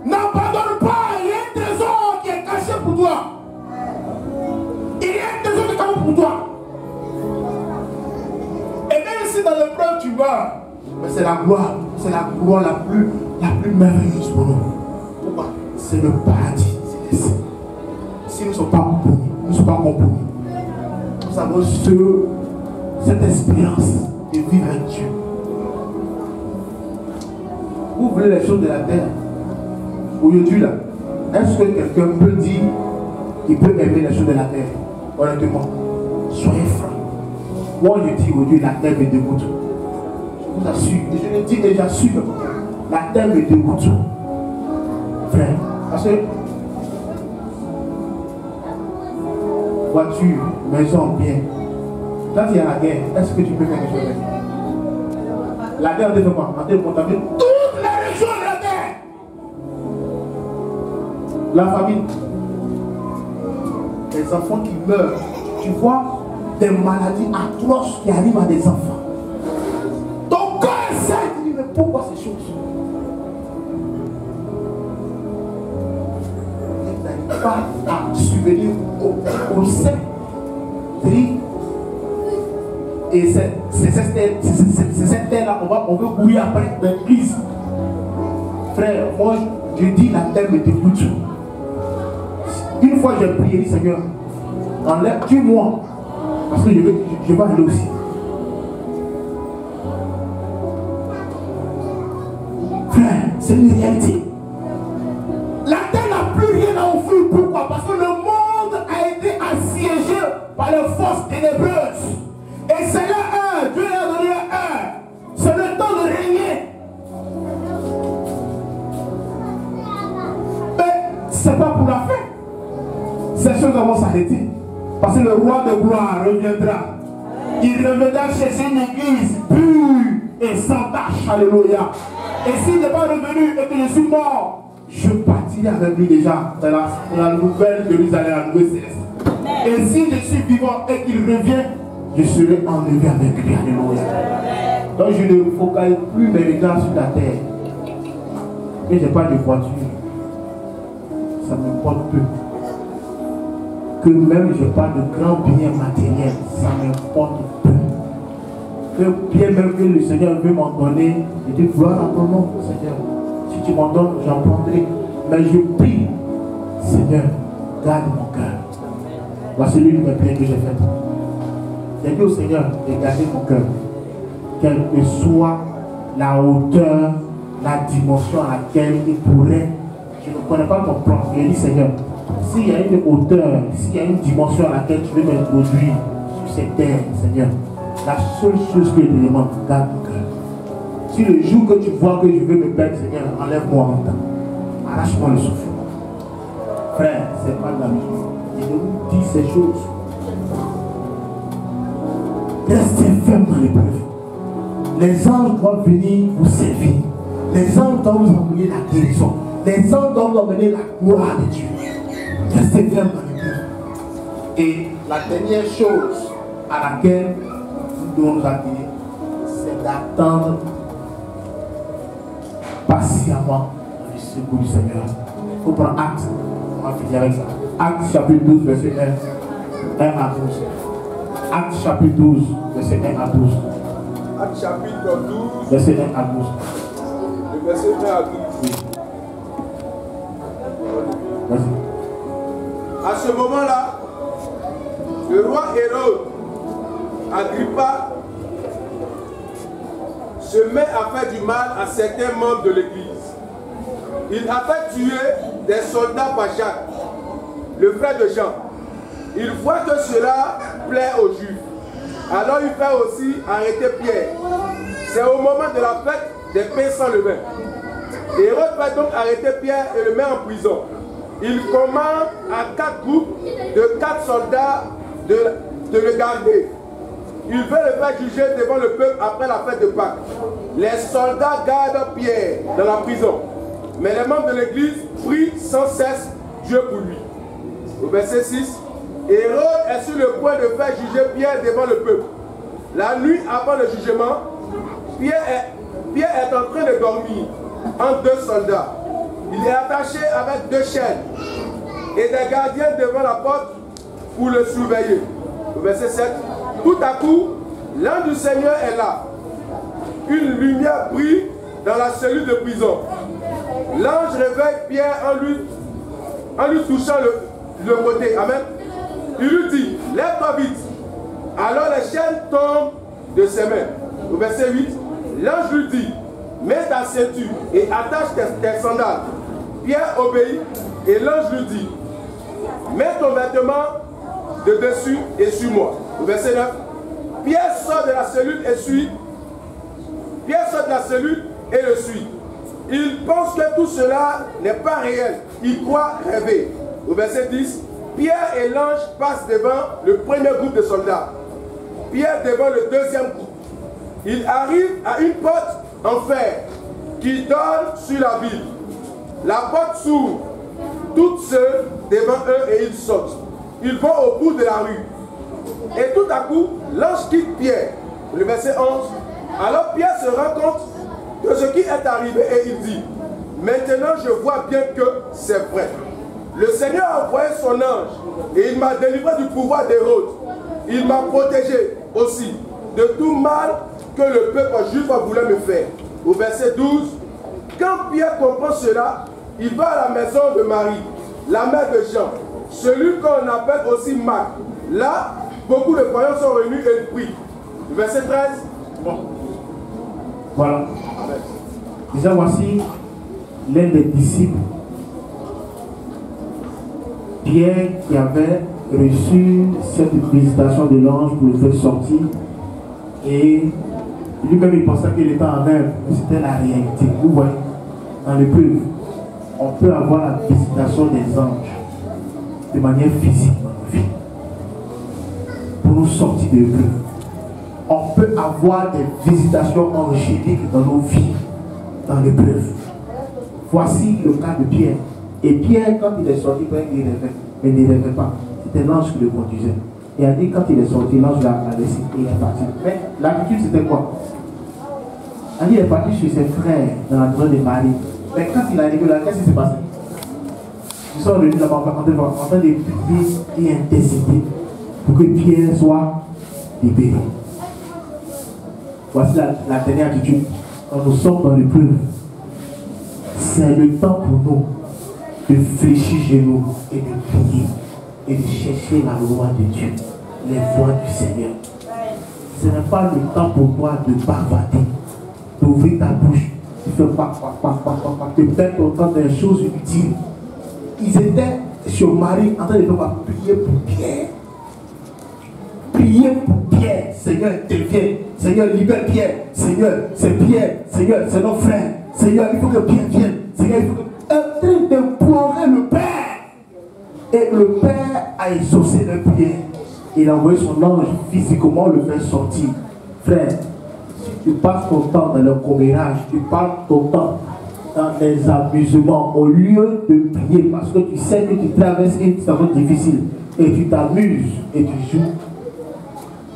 N'abandonne pas. Il y a un trésor qui est caché pour toi. Il y a un trésor qui est caché pour toi. Et même si dans l'épreuve tu meurs, mais c'est la gloire la plus merveilleuse pour nous. Pourquoi? C'est le paradis céleste. Si nous ne sommes pas compromis, nous ne sommes pas compromis, nous avons cette expérience de vivre avec Dieu. Vous voulez les choses de la terre. Aujourd'hui là, est-ce que quelqu'un peut dire qu'il peut aimer les choses de la terre? Honnêtement, soyez francs. Moi je dis aujourd'hui, la terre me dégoûte. Je vous assure, et je le dis et j'assure, la terre me dégoûte. Frère, parce que voiture, maison, bien. Quand il y a la guerre, est-ce que tu peux faire quelque chose avec? La guerre, on fait quoi? On fait contaminer toutes les régions de la terre. La famille, les enfants qui meurent, tu vois des maladies atroces qui arrivent à des enfants. Ton cœur essaie de dire, mais pourquoi ces choses? Vous n'arrivez pas à subvenir au sein. Et c'est cette terre-là, on veut bouillir après l'église. Frère, moi je dis la terre me dégoûte. Une fois j'ai prié, Seigneur, enlève, tue-moi. Parce que je vais aller aussi. Frère, c'est une réalité. La terre n'a plus rien à offrir. Pourquoi? Parce que le monde a été assiégé par les forces ténébreuses. Et c'est là Dieu leur a donné C'est le temps de régner. arrêter. Parce que le roi de gloire reviendra. Il reviendra chercher une église pure et sans tache. Alléluia. Et s'il n'est pas revenu et que je suis mort, je partirai avec lui déjà dans la nouvelle Jérusalem, la nouvelle céleste. Et si je suis vivant et qu'il revient, je serai enlevé avec lui. Alléluia. Donc je ne focalise plus mes regards sur la terre. Et je n'ai pas de voiture. Ça m'importe peu. Que même je n'ai pas de grands biens matériels, ça m'importe peu. Que bien même que le Seigneur veut m'en donner, je dis gloire à ton nom, Seigneur. Si tu m'en donnes, j'en prendrai. Mais je prie, Seigneur, garde mon cœur. Voici l'une des prières que j'ai faites. J'ai dit au Seigneur de garder mon cœur. Quelle que soit la hauteur, la dimension à laquelle il pourrait. Je ne connais pas ton plan. J'ai dit Seigneur, s'il y a une hauteur, s'il y a une dimension à laquelle tu veux m'introduire sur cette terre, Seigneur, la seule chose que je te demande, garde mon cœur. Si le jour que tu vois que je veux me perdre, Seigneur, enlève-moi en temps. Arrache-moi le souffle. Frère, c'est pas de la musique. Je vous dis ces choses. Restez ferme dans l'épreuve. Les anges doivent venir vous servir. Les anges doivent vous emmener la guérison. Les anges doivent vous emmener la gloire de Dieu. Restez ferme dans l'épreuve. Et la dernière chose à laquelle nous devons nous atteler, c'est d'attendre patiemment le secours du Seigneur. Il faut prendre acte. On va finir avec ça. Acte chapitre 12, verset 1 à 12. Acte chapitre 12, verset 1 à 12. Acte chapitre 12, verset 1 à 12. le verset 1 à 12. Oui. Vas-y. À ce moment-là, le roi Hérode Agrippa se met à faire du mal à certains membres de l'église. Il a fait tuer des soldats par Jacques, le frère de Jean. Il voit que cela plaît aux Juifs. Alors il fait aussi arrêter Pierre. C'est au moment de la fête des pains sans levain. Hérode fait donc arrêter Pierre et le met en prison. Il commande à 4 groupes de 4 soldats de le garder. Il veut le faire juger devant le peuple après la fête de Pâques. Les soldats gardent Pierre dans la prison. Mais les membres de l'église prient sans cesse Dieu pour lui. Au verset 6, Hérode est sur le point de faire juger Pierre devant le peuple. La nuit avant le jugement, Pierre est en train de dormir entre 2 soldats. Il est attaché avec 2 chaînes et des gardiens devant la porte pour le surveiller. Au verset 7, tout à coup, l'ange du Seigneur est là. Une lumière brille dans la cellule de prison. L'ange réveille Pierre en lui touchant le côté. Amen. Il lui dit, lève-toi vite. Alors les chaînes tombent de ses mains. Au verset 8, l'ange lui dit, mets ta ceinture et attache tes sandales. Pierre obéit et l'ange lui dit, mets ton vêtement de dessus et suis-moi. Au verset 9, Pierre sort de la cellule et suit. Pierre sort de la cellule et le suit. Il pense que tout cela n'est pas réel. Il croit rêver. Au verset 10, Pierre et l'ange passent devant le premier groupe de soldats. Pierre devant le deuxième groupe. Il arrive à une porte en fer qui donne sur la ville. La porte s'ouvre. Toutes seules devant eux et ils sautent. Ils vont au bout de la rue. Et tout à coup, l'ange quitte Pierre. Le verset 11. Alors Pierre se rend compte de ce qui est arrivé et il dit, maintenant je vois bien que c'est vrai. Le Seigneur a envoyé son ange et il m'a délivré du pouvoir d'Hérode. Il m'a protégé aussi de tout mal que le peuple juif voulait me faire. Au verset 12, quand Pierre comprend cela, il va à la maison de Marie, la mère de Jean, celui qu'on appelle aussi Marc. Là, beaucoup de croyants sont venus et ils prient. Verset 13. Bon. Voilà. Déjà, voici l'un des disciples, Pierre, qui avait reçu cette visitation de l'ange pour le faire sortir. Et lui-même, il pensait qu'il était en rêve, mais c'était la réalité. Vous voyez, dans l'épreuve, on peut avoir la visitation des anges de manière physique dans nos vies. pour nous sortir de l'épreuve. On peut avoir des visitations angéliques dans nos vies, dans l'épreuve. Voici le cas de Pierre. Et Pierre, quand il est sorti, il rêvait. Mais il ne rêvait pas. C'était l'ange qui le conduisait. Et il a dit, quand il est sorti, l'ange l'a laissé et il est parti. Mais l'attitude, c'était quoi? Il est parti chez ses frères dans la maison de Marie. Mais quand il est arrivé là, qu'est-ce qui s'est passé? Ils sont revenus là-bas en train de prier et intercéder pour que Pierre soit libéré. Voici la dernière attitude. Quand nous sommes dans l'épreuve, c'est le temps pour nous de fléchir genoux et de prier et de chercher la loi de Dieu, les voies du Seigneur. Ce n'est pas le temps pour toi de bavarder, d'ouvrir ta bouche, de faire de perdre ton temps dans des choses utiles. Ils étaient sur Marie en train de prier pour Pierre. Priez pour Pierre. Seigneur, interviens. Seigneur, libère Pierre. Seigneur, c'est Pierre. Seigneur, c'est nos frères. Seigneur, il faut que Pierre vienne. Seigneur, il faut que... En train d'implorer le Père. Et le Père a exaucé leur prière. Il a envoyé son ange physiquement le faire sortir. Frère, si tu passes ton temps dans le commérage, tu passes ton temps dans les amusements, au lieu de prier, parce que tu sais que tu traverses une situation difficile, et tu t'amuses, et tu joues,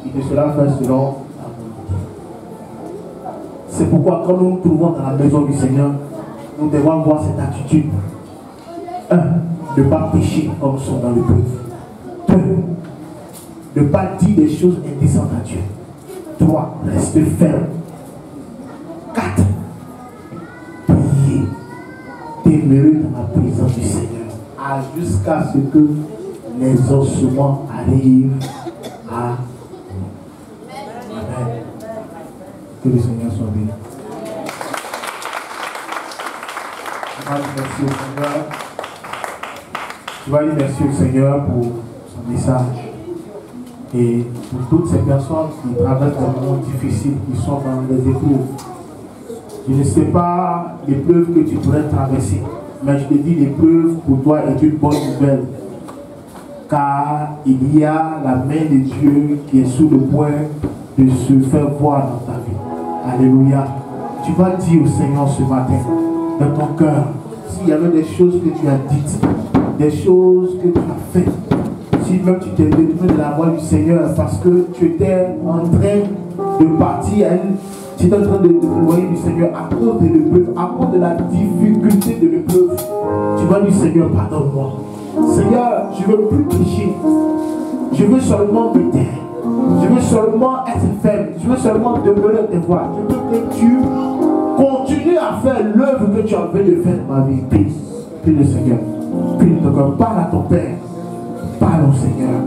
il te sera fait selon la volonté. C'est pourquoi quand nous nous trouvons dans la maison du Seigneur, nous devons avoir cette attitude. 1. Ne pas pécher comme nous sommes dans le peuple. 2. Ne pas dire des choses indécentes à Dieu. 3. Rester ferme. 4. Prier. Demeurer dans la présence du Seigneur. Jusqu'à ce que les ossements arrivent à nous. Amen. Que le Seigneur soit béni. Merci au Seigneur. Je vais dire merci au Seigneur pour son message et pour toutes ces personnes qui traversent des moments difficiles, qui sont dans les épreuves. Je ne sais pas l'épreuve que tu pourrais traverser, mais je te dis l'épreuve pour toi est une bonne nouvelle, car il y a la main de Dieu qui est sur le point de se faire voir dans ta vie. Alléluia. Tu vas dire au Seigneur ce matin, dans ton cœur, s'il y avait des choses que tu as dites, des choses que tu as faites, si même tu t'es détourné de la voie du Seigneur parce que tu étais en train de partir, tu étais en train de t'éloigner du Seigneur à cause de l'épreuve, à cause de la difficulté de l'épreuve, tu vas dire Seigneur, pardonne-moi. Seigneur, je ne veux plus pécher, je veux seulement me taire, je veux seulement être ferme, je veux seulement demeurer à tes voies, je veux que tu continues à faire l'œuvre que tu as envie de faire dans ma vie. Prie le Seigneur. Prie le Seigneur. Parle à ton Père. Parle au Seigneur.